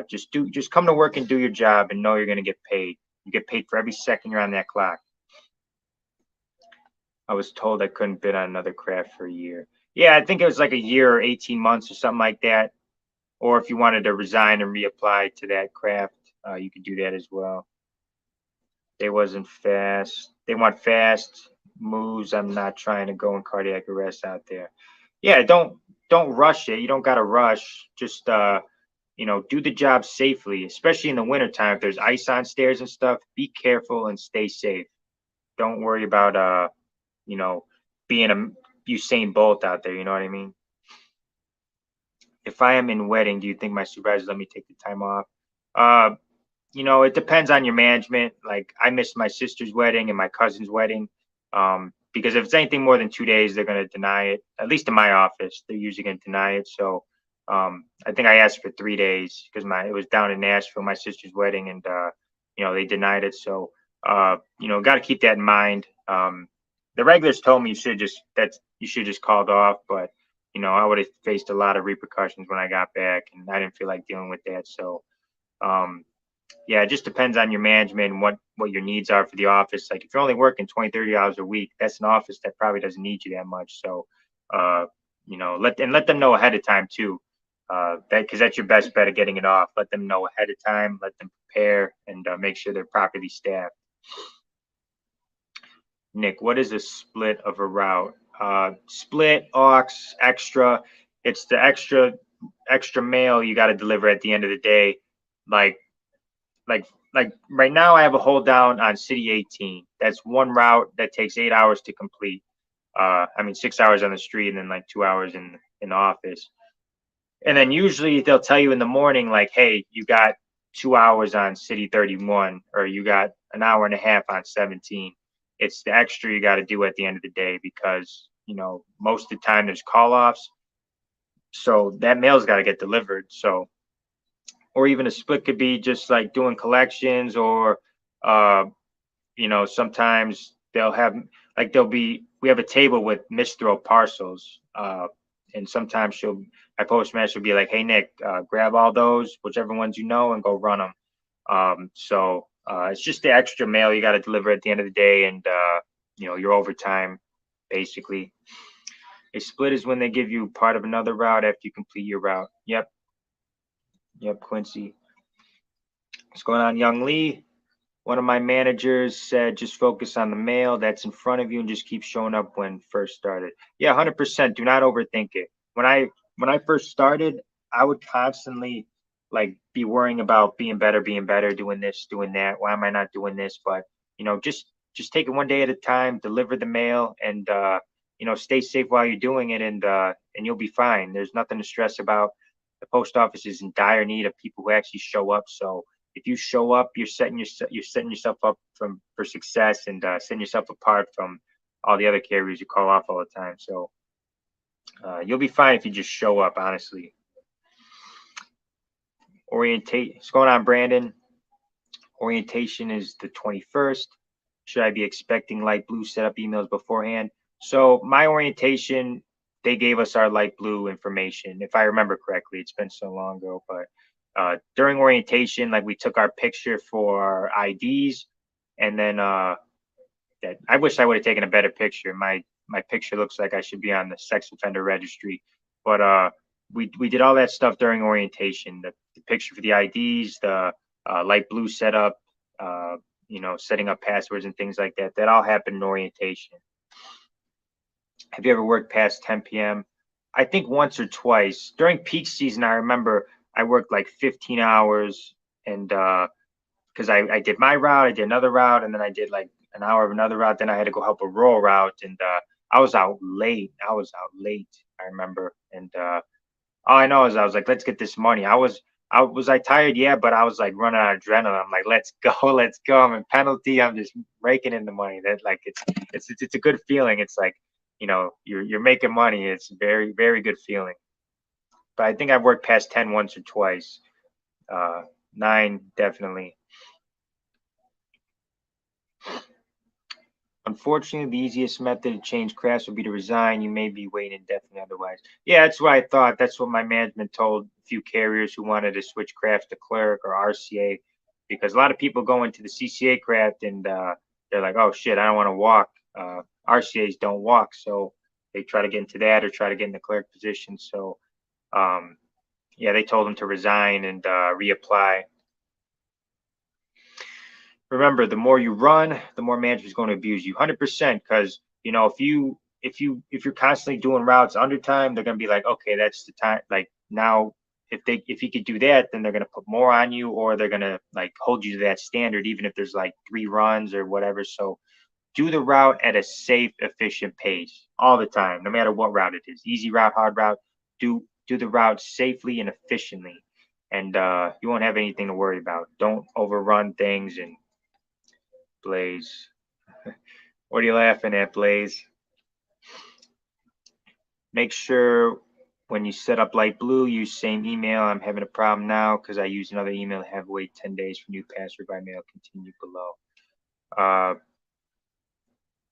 Just come to work and do your job, and know you're going to get paid. You get paid for every second you're on that clock. I was told I couldn't bid on another craft for a year. Yeah, I think it was like a year or 18 months or something like that. Or if you wanted to resign and reapply to that craft, you could do that as well. They wasn't fast. They want fast moves. I'm not trying to go in cardiac arrest out there. Yeah, don't rush it. You don't got to rush. Just do the job safely, especially in the wintertime. If there's ice on stairs and stuff, be careful and stay safe. Don't worry about being a Usain Bolt out there. You know what I mean? If I am in wedding, do you think my supervisor let me take the time off? It depends on your management. Like, I missed my sister's wedding and my cousin's wedding. Because if it's anything more than 2 days, they're going to deny it. At least in my office, they're usually going to deny it. So I think I asked for 3 days because it was down in Nashville, my sister's wedding, and they denied it. So got to keep that in mind. The regulars told me you should just called off, but I would have faced a lot of repercussions when I got back, and I didn't feel like dealing with that. So yeah, it just depends on your management and what your needs are for the office. Like, if you're only working 20, 30 hours a week, that's an office that probably doesn't need you that much. So let them know ahead of time too. Because that's your best bet of getting it off. Let them know ahead of time, let them prepare, and make sure they're properly staffed. Nick, what is a split of a route? Split, aux, extra. It's the extra mail you got to deliver at the end of the day. Like right now, I have a hold down on City 18. That's one route that takes 8 hours to complete. 6 hours on the street and then like 2 hours in the office. And then usually they'll tell you in the morning, like, hey, you got 2 hours on City 31, or you got an hour and a half on 17. It's the extra you got to do at the end of the day, because most of the time there's call offs, so that mail's got to get delivered. So, or even a split could be just like doing collections, or sometimes we have a table with misthrow parcels, and sometimes my postmaster will be like, hey Nick, grab all those, whichever ones and go run them. So it's just the extra mail you got to deliver at the end of the day, and your overtime, basically. A split is when they give you part of another route after you complete your route. Yep, Quincy. What's going on, Young Lee? One of my managers said, just focus on the mail that's in front of you and just keep showing up when first started. Yeah, 100%. Do not overthink it. When I first started, I would constantly be worrying about being better, doing this, doing that. Why am I not doing this? But just take it one day at a time, deliver the mail, and stay safe while you're doing it, and you'll be fine. There's nothing to stress about. The post office is in dire need of people who actually show up. So if you show up, you're setting yourself up for success, and setting yourself apart from all the other carriers you call off all the time. So you'll be fine if you just show up, honestly. What's going on, Brandon? Orientation is the 21st. Should I be expecting light blue setup emails beforehand? So my orientation they gave us our light blue information, if I remember correctly. It's been so long ago, but during orientation, like we took our picture for our IDs, and then that I wish I would have taken a better picture. My picture looks like I should be on the sex offender registry, but we did all that stuff during orientation. The picture for the IDs, the light blue setup, you know, setting up passwords and things like that. That all happened in orientation. Have you ever worked past 10 p.m.? I think once or twice. During peak season, I remember I worked like 15 hours, and because I did my route, I did another route, and then I did like an hour of another route. Then I had to go help a rural route, and I was out late. I remember, and all I know is I was like, let's get this money. I tired, yeah, but I was like running on adrenaline. I'm like, let's go, let's go. I'm in penalty. I'm just raking in the money. That like it's a good feeling. It's like, you know, you're making money. It's very, very good feeling. But I think I've worked past 10 once or twice. 9 definitely. Unfortunately, the easiest method to change crafts would be to resign. You may be waiting indefinitely otherwise. Yeah, that's what I thought. That's what my management told a few carriers who wanted to switch crafts to clerk or RCA, because a lot of people go into the CCA craft and they're like, oh shit, I don't want to walk. RCAs don't walk, so they try to get into that or try to get in the clerk position. So yeah, they told them to resign and reapply. Remember, the more you run, the more management's going to abuse you. 100%, because you know if you're constantly doing routes under time, they're going to be like, okay, that's the time. Like now, if you could do that, then they're going to put more on you, or they're going to like hold you to that standard, even if there's like 3 runs or whatever. So do the route at a safe, efficient pace all the time, no matter what route it is. Easy route, hard route. Do the route safely and efficiently, and you won't have anything to worry about. Don't overrun things. And Blaze, what are you laughing at, Blaze? Make sure when you set up light blue, use same email. I'm having a problem now because I use another email. Have to wait 10 days for new password by mail. Continue below.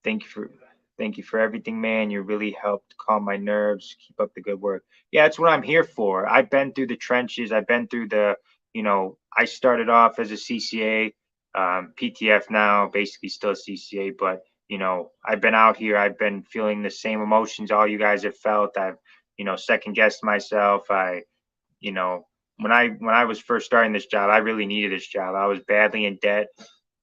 Thank you for everything, man. You really helped calm my nerves. Keep up the good work. Yeah, that's what I'm here for. I've been through the trenches. I've been through the, you know, I started off as a CCA, PTF now, basically still a CCA, but you know, I've been out here. I've been feeling the same emotions all you guys have felt. I've, you know, second guessed myself. You know, when I was first starting this job, I really needed this job. I was badly in debt.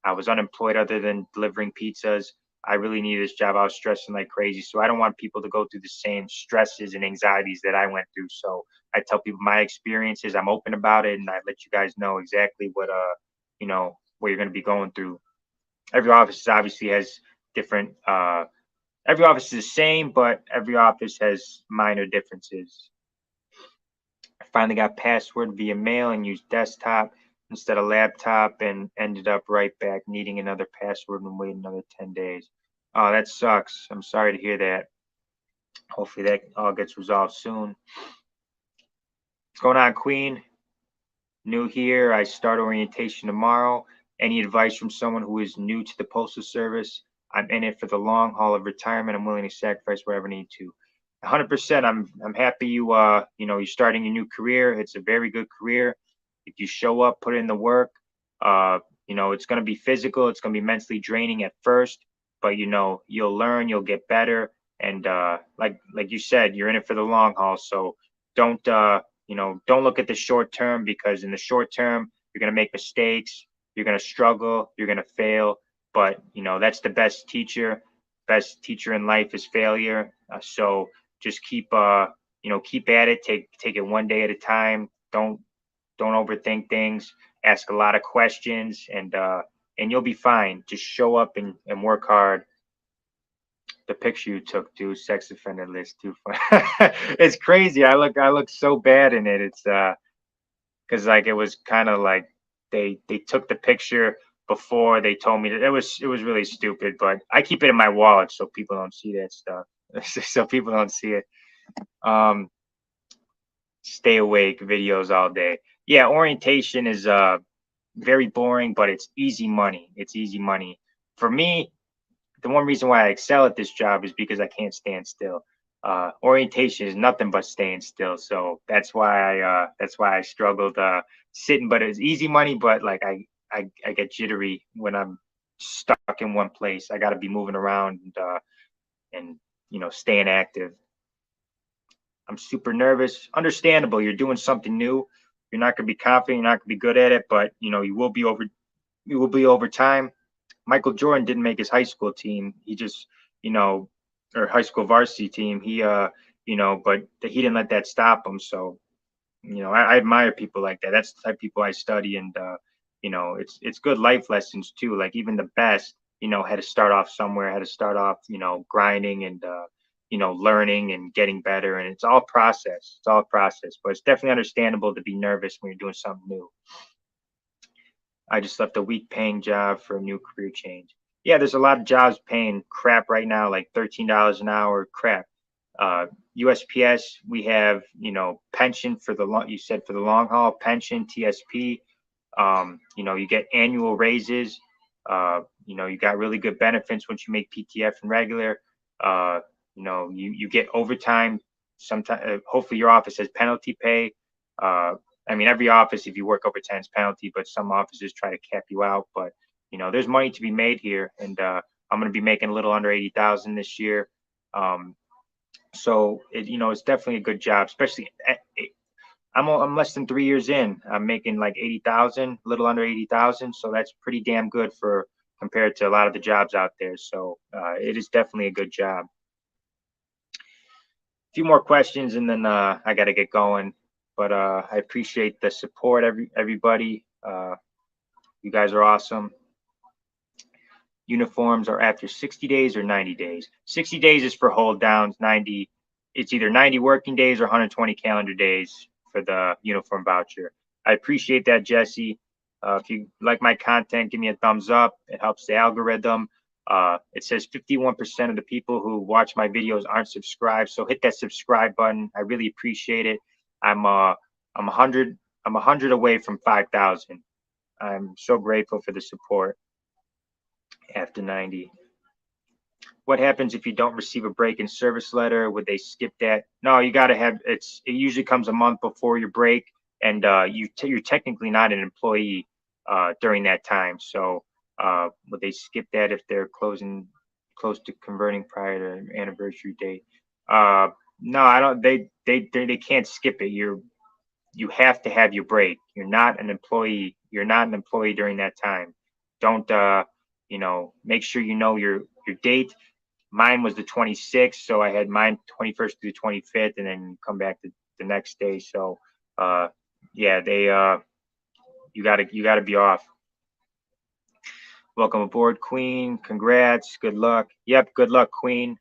I was unemployed other than delivering pizzas. I really needed this job. I was stressing like crazy. So I don't want people to go through the same stresses and anxieties that I went through. So I tell people my experiences. I'm open about it, and I let you guys know exactly what you know, what you're going to be going through. Every office obviously has different. Every office is the same, but every office has minor differences. I finally got password via mail and used desktop instead of laptop, and ended up right back needing another password and wait another 10 days. Oh, that sucks. I'm sorry to hear that. Hopefully that all gets resolved soon. What's going on, Queen? New here. I start orientation tomorrow. Any advice from someone who is new to the Postal Service? I'm in it for the long haul of retirement. I'm willing to sacrifice whatever I need to. 100%. I'm happy you you know, you're starting your new career. It's a very good career. If you show up, put in the work, you know, it's going to be physical. It's going to be mentally draining at first, but you know, you'll learn, you'll get better. And like you said, you're in it for the long haul. So don't you know, don't look at the short term, because in the short term, you're going to make mistakes. You're going to struggle. You're going to fail. But you know, that's the best teacher. Best teacher in life is failure. So just keep you know, keep at it. Take it one day at a time. Don't overthink things. Ask a lot of questions, and you'll be fine. Just show up and work hard. The picture you took, too, sex offender list, too. It's crazy. I look so bad in it. It's because like it was kind of like they took the picture before they told me that it was really stupid. But I keep it in my wallet so people don't see that stuff. So people don't see it. Stay awake videos all day. Yeah, orientation is very boring, but it's easy money. It's easy money. For me, the one reason why I excel at this job is because I can't stand still. orientation is nothing but staying still. So that's why I struggled sitting. But it's easy money. But like I get jittery when I'm stuck in one place. I got to be moving around and staying active. I'm super nervous. Understandable. You're doing something new. You're not going to be confident. You're not going to be good at it. But you will be over. You will be over time. Michael Jordan didn't make his high school team. He just, or high school varsity team. But he didn't let that stop him. So, I admire people like that. That's the type of people I study. And, it's good life lessons too. Like even the best, had to start off somewhere, had to start off, grinding and, learning and getting better. And it's all process. It's all process, but it's definitely understandable to be nervous when you're doing something new. I just left a weak paying job for a new career change. Yeah, there's a lot of jobs paying crap right now, like $13 an hour, crap. USPS, we have, pension for the long, you said for the long haul, pension, TSP. You get annual raises. You got really good benefits once you make PTF and regular. You get overtime. Sometimes, hopefully your office has penalty pay. Every office, if you work overtime, is penalty, but some offices try to cap you out. But there's money to be made here, and I'm going to be making a little under 80,000 this year. So it's definitely a good job. Especially, I'm less than 3 years in. I'm making like 80,000, a little under 80,000. So that's pretty damn good for compared to a lot of the jobs out there. So it is definitely a good job. A few more questions, and then I got to get going. But I appreciate the support, everybody. You guys are awesome. Uniforms are after 60 days or 90 days. 60 days is for hold downs. 90, it's either 90 working days or 120 calendar days for the uniform voucher. I appreciate that, Jesse. If you like my content, give me a thumbs up. It helps the algorithm. It says 51% of the people who watch my videos aren't subscribed, so hit that subscribe button. I really appreciate it. I'm 100 away from 5,000. I'm so grateful for the support. After 90. What happens if you don't receive a break in service letter? Would they skip that? No, you got to have it usually comes a month before your break, and you're technically not an employee during that time. So would they skip that if they're close to converting prior to anniversary date? No, I don't. They can't skip it. You have to have your break. You're not an employee. You're not an employee during that time. Don't make sure you know your date. Mine was the 26th, so I had mine 21st through the 25th, and then come back to the next day. So yeah, you gotta be off. Welcome aboard, Queen. Congrats. Good luck. Yep, good luck, Queen.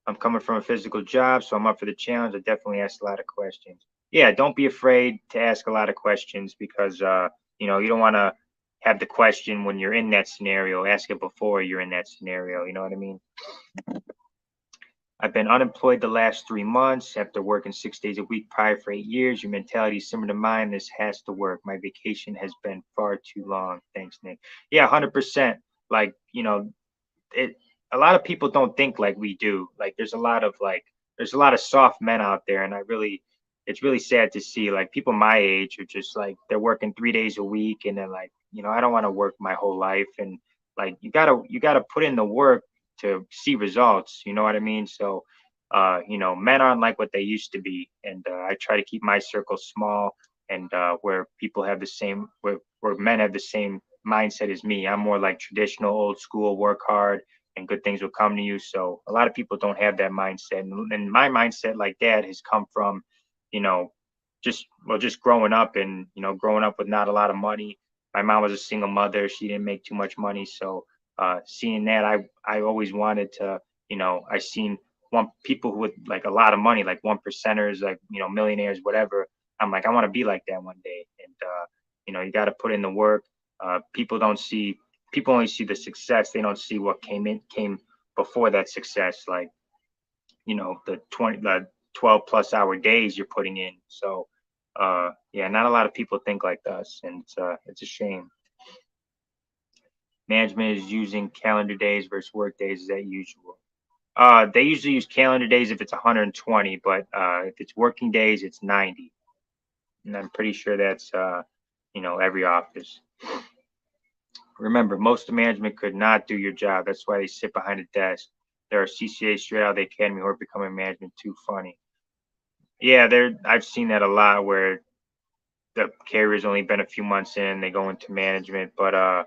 I'm coming from a physical job, so I'm up for the challenge. I definitely asked a lot of questions. Yeah, don't be afraid to ask a lot of questions because you don't want to have the question when you're in that scenario. Ask it before you're in that scenario. You know what I mean? I've been unemployed the last 3 months after working 6 days a week prior for 8 years. Your mentality is similar to mine. This has to work. My vacation has been far too long. Thanks, Nick. Yeah, 100%. Like, a lot of people don't think like we do. Like there's a lot of soft men out there, and it's really sad to see like people my age are just like they're working 3 days a week, and they're like, I don't want to work my whole life, and like you gotta put in the work to see results. You know what I mean? So men aren't like what they used to be, and I try to keep my circle small, and where people have the same where men have the same mindset as me. I'm more like traditional, old school, work hard and good things will come to you. So a lot of people don't have that mindset, and my mindset like that has come from just growing up, and growing up with not a lot of money. My mom was a single mother. She didn't make too much money. So seeing that, I always wanted to, I seen people who with like a lot of money, like 1%ers, like, millionaires, whatever. I'm like, I want to be like that one day. And, you got to put in the work. People only see the success. They don't see what came before that success. Like, the 12 plus hour days you're putting in. So, yeah, not a lot of people think like us, and it's a shame. Management is using calendar days versus work days. Is that usual? They usually use calendar days if it's 120, but if it's working days, it's 90. And I'm pretty sure that's every office. Remember, most of management could not do your job. That's why they sit behind a desk. There are CCA straight out of the academy who are becoming management too funny. Yeah, I've seen that a lot where the carrier's only been a few months in, they go into management, but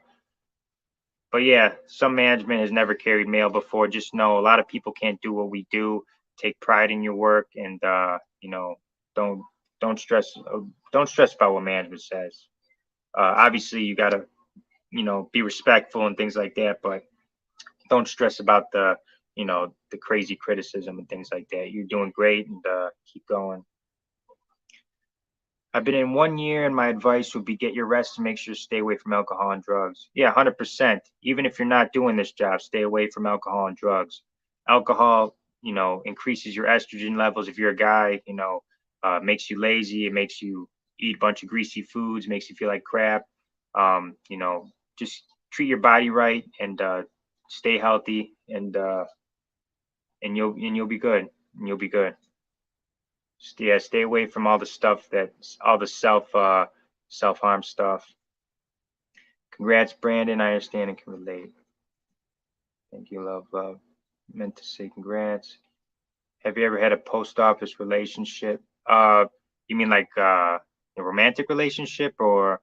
yeah, some management has never carried mail before. Just know a lot of people can't do what we do. Take pride in your work, and don't don't stress don't stress about what management says. Obviously, you gotta be respectful and things like that, but don't stress about the crazy criticism and things like that. You're doing great, and keep going. I've been in 1 year, and my advice would be get your rest and make sure to stay away from alcohol and drugs. Yeah, 100%. Even if you're not doing this job, stay away from alcohol and drugs. Alcohol, increases your estrogen levels. If you're a guy, makes you lazy. It makes you eat a bunch of greasy foods, makes you feel like crap. Just treat your body right and stay healthy, and you'll be good. And you'll be good. Yeah, stay away from all the stuff all the self harm stuff. Congrats, Brandon. I understand and can relate. Thank you, love. Meant to say congrats. Have you ever had a post office relationship? You mean like a romantic relationship, or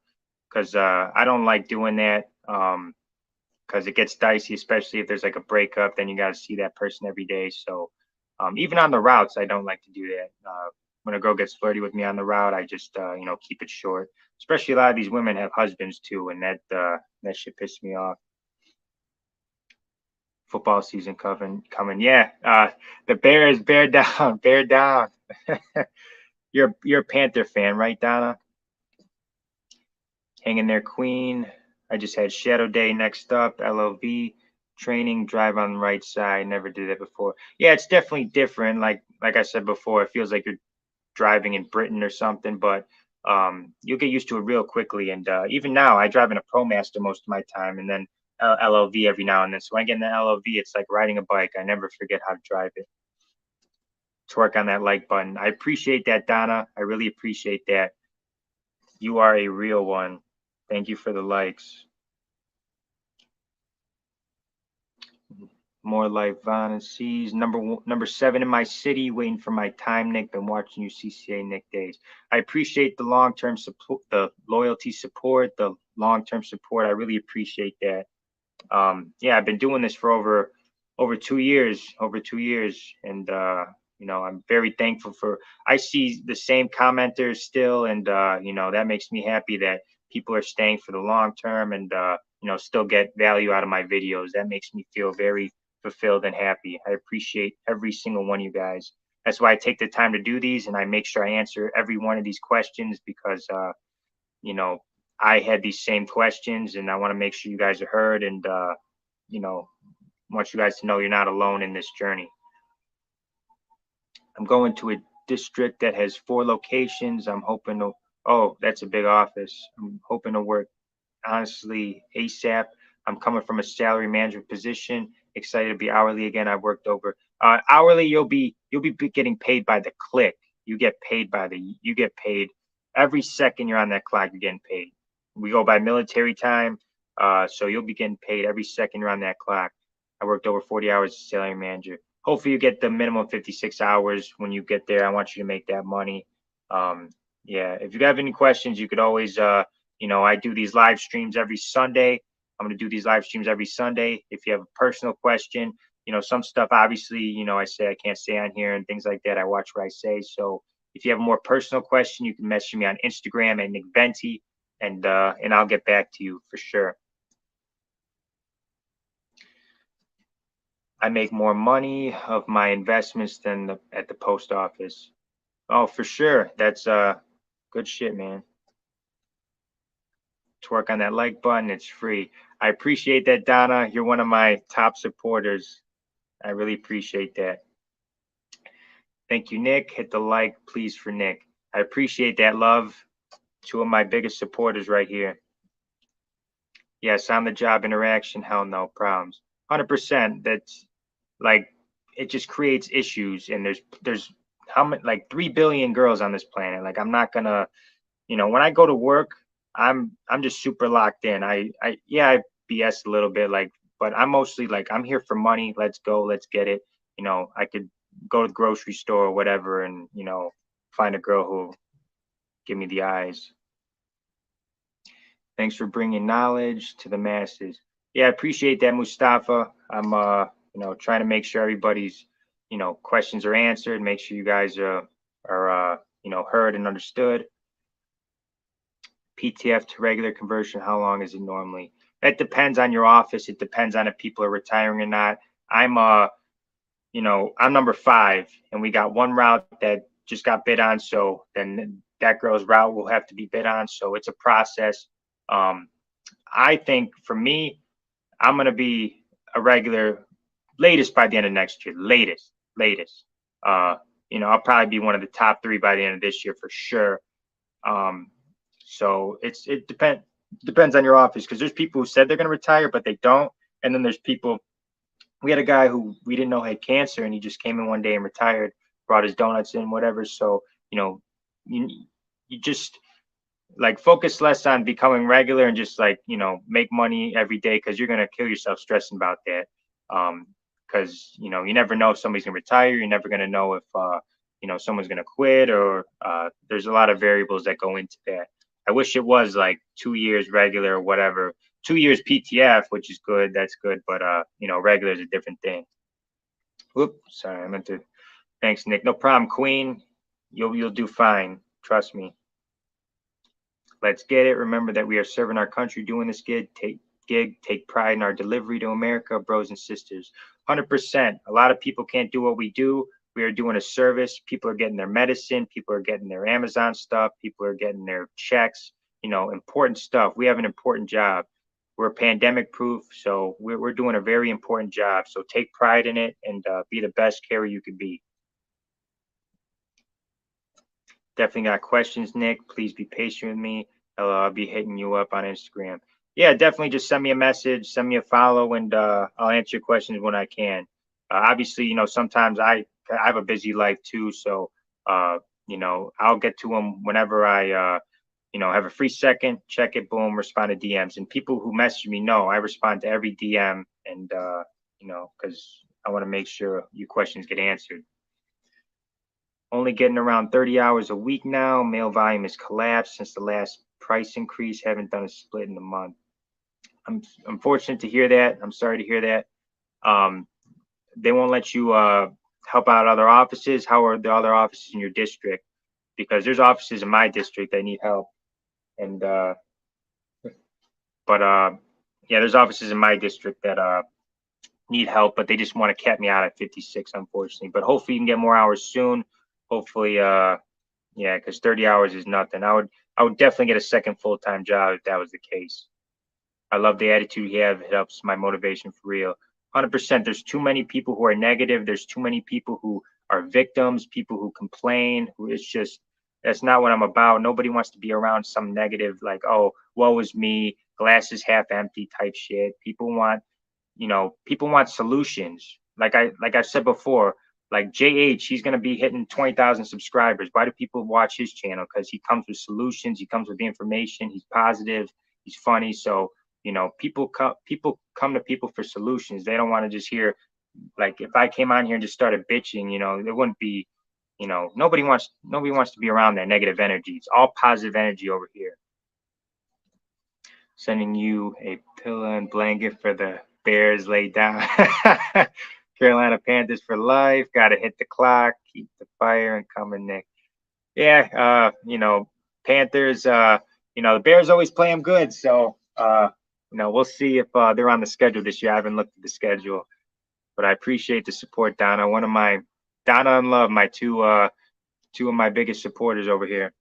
because I don't like doing that. Because it gets dicey, especially if there's like a breakup. Then you got to see that person every day. So even on the routes, I don't like to do that. When a girl gets flirty with me on the route, I just keep it short. Especially a lot of these women have husbands too, and that shit pisses me off. Football season coming. Yeah, the Bears bear down, bear down. You're a Panther fan, right, Donna? Hanging there, Queen. I just had Shadow Day next up. LOV training, drive on the right side. Never did that before. Yeah, it's definitely different. Like I said before, it feels like you're driving in Britain or something, but you'll get used to it real quickly. And even now, I drive in a ProMaster most of my time, and then LLV every now and then. So when I get in the LLV, it's like riding a bike. I never forget how to drive it. Twerk on that like button. I appreciate that, Donna. I really appreciate that. You are a real one. Thank you for the likes. More like Von and C's. Number 7 in my city, waiting for my time, Nick. Been watching you CCA Nick days. I appreciate the long-term support, the loyalty support, the long-term support. I really appreciate that. Yeah, I've been doing this for over 2 years, and I'm very thankful for. I see the same commenters still, and that makes me happy that people are staying for the long term, and still get value out of my videos. That makes me feel very fulfilled and happy. I appreciate every single one of you guys. That's why I take the time to do these, and I make sure I answer every one of these questions because I had these same questions, and I want to make sure you guys are heard, and want you guys to know you're not alone in this journey. I'm going to a district that has 4 locations. I'm hoping to. Oh, that's a big office. I'm hoping to work honestly ASAP. I'm coming from a salary management position. Excited to be hourly again. I've worked over hourly. You'll be getting paid by the click. You get paid every second you're on that clock. You're getting paid. We go by military time, so you'll be getting paid every second you're on that clock. I worked over 40 hours as a salary manager. Hopefully you get the minimum 56 hours when you get there. I want you to make that money. Yeah, if you have any questions, you could always I do these live streams every Sunday. I'm going to do these live streams every Sunday. If you have a personal question, some stuff, obviously, I say I can't say on here and things like that. I watch what I say. So if you have a more personal question, you can message me on Instagram at Nick Venti, and I'll get back to you for sure. I make more money of my investments than at the post office. Oh, for sure. That's good shit, man. Twerk on that like button. It's free. I appreciate that, Donna. You're one of my top supporters. I really appreciate that. Thank you, Nick. Hit the like, please, for Nick. I appreciate that, love. 2 of my biggest supporters right here. Yes, on the job interaction. Hell no problems. 100%. That's like it just creates issues. And there's how many, like 3 billion girls on this planet. Like, I'm not gonna, when I go to work, I'm just super locked in. Yeah, I BS a little bit, like, but I'm mostly like, I'm here for money. Let's go, let's get it. I could go to the grocery store or whatever, and find a girl who give me the eyes. Thanks for bringing knowledge to the masses. Yeah, I appreciate that, Mustafa. I'm trying to make sure everybody's questions are answered. Make sure you guys are heard and understood. PTF to regular conversion, how long is it normally? That depends on your office. It depends on if people are retiring or not. I'm I'm number 5, and we got one route that just got bid on. So then that girl's route will have to be bid on. So it's a process. I think for me, I'm gonna be a regular latest by the end of next year. Latest. I'll probably be one of the top 3 by the end of this year for sure. So it depends on your office, because there's people who said they're gonna retire but they don't, and then there's people. We had a guy who we didn't know had cancer, and he just came in one day and retired, brought his donuts in, whatever. So you just like focus less on becoming regular and just like make money every day, because you're gonna kill yourself stressing about that. Because you never know if somebody's gonna retire. You're never gonna know if someone's gonna quit, or there's a lot of variables that go into that. I wish it was like 2 years regular or whatever. 2 years PTF, which is good. That's good, but regular is a different thing. Whoop, sorry, I meant to. Thanks, Nick. No problem, Queen. You'll do fine. Trust me. Let's get it. Remember that we are serving our country doing this gig. Take pride in our delivery to America, bros and sisters. 100%. A lot of people can't do what we do. We are doing a service. People are getting their medicine. People are getting their Amazon stuff. People are getting their checks. Important stuff. We have an important job. We're pandemic proof, so we're doing a very important job. So take pride in it, and be the best carrier you can be. Definitely got questions, Nick. Please be patient with me. I'll be hitting you up on Instagram. Yeah, definitely just send me a message, send me a follow, and I'll answer your questions when I can. Obviously, sometimes I have a busy life too, so I'll get to them whenever I have a free second, check it, boom, respond to DMs. And people who message me know I respond to every DM, and because I want to make sure your questions get answered. Only getting around 30 hours a week now. Mail volume has collapsed since the last price increase. Haven't done a split in a month. I'm fortunate to hear that. I'm sorry to hear that. They won't let you help out other offices. How are the other offices in your district? Because there's offices in my district that need help. And yeah, there's offices in my district that need help, but they just want to cap me out at 56, unfortunately. But hopefully you can get more hours soon. Hopefully, yeah, because 30 hours is nothing. I would definitely get a second full-time job if that was the case. I love the attitude you have. It helps my motivation for real. 100%. There's too many people who are negative. There's too many people who are victims, people who complain, who it's just, that's not what I'm about. Nobody wants to be around some negative, like, oh, woe is me, glass is half empty type shit. People want solutions. Like I've said before, like JH, he's going to be hitting 20,000 subscribers. Why do people watch his channel? Because he comes with solutions. He comes with information. He's positive. He's funny. So, people come to people for solutions. They don't want to just hear, like, if I came on here and just started bitching, it wouldn't be, nobody wants to be around that negative energy. It's all positive energy over here. Sending you a pillow and blanket for the Bears laid down. Carolina Panthers for life. Got to hit the clock, keep the fire and coming, Nick. Yeah, Panthers. The Bears always play them good. So, we'll see if they're on the schedule this year. I haven't looked at the schedule, but I appreciate the support, Donna. Donna and Love, my two of my biggest supporters over here.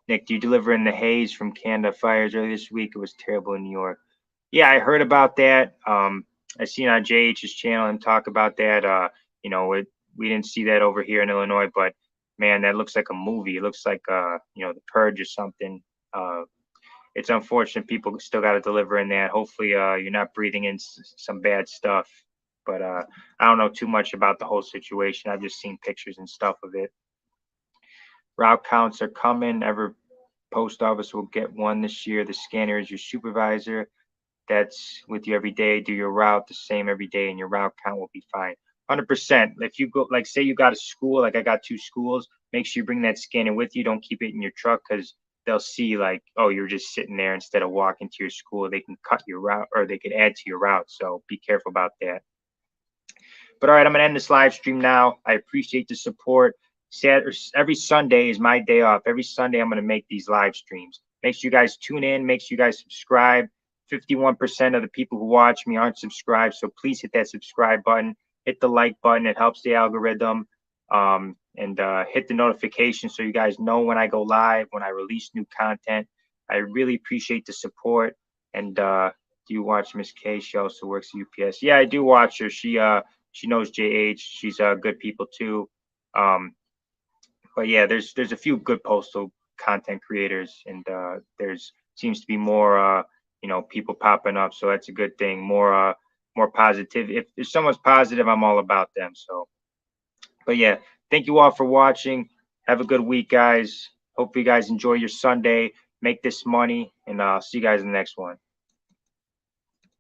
Nick, do you deliver in the haze from Canada fires earlier this week? It was terrible in New York. Yeah, I heard about that. I seen on JH's channel him talk about that. We didn't see that over here in Illinois, but man, that looks like a movie. It looks like The Purge or something. It's unfortunate people still got to deliver in that. Hopefully, you're not breathing in some bad stuff. but I don't know too much about the whole situation. I've just seen pictures and stuff of it. Route counts are coming. Every post office will get one this year. The scanner is your supervisor. That's with you every day. Do your route the same every day, and your route count will be fine. 100%. If you go, like, say you got a school, like I got 2 schools, make sure you bring that scanner with you. Don't keep it in your truck, because they'll see, like, oh, you're just sitting there instead of walking to your school. They can cut your route, or they could add to your route. So be careful about that. But all right, I'm gonna end this live stream now. I appreciate the support. Every Sunday is my day off. Every Sunday I'm gonna make these live streams. Make sure you guys tune in. Make sure you guys subscribe. 51% of the people who watch me aren't subscribed, so please hit that subscribe button. Hit the like button. It helps the algorithm. And hit the notification so you guys know when I go live, when I release new content. I really appreciate the support. And do you watch Miss K? She also works at UPS. Yeah, I do watch her. She knows JH. She's good people too. But yeah, there's a few good postal content creators, and there's seems to be more people popping up, so that's a good thing. More positive. If someone's positive, I'm all about them. So, but yeah, thank you all for watching. Have a good week, guys. Hope you guys enjoy your Sunday. Make this money, and I'll see you guys in the next one.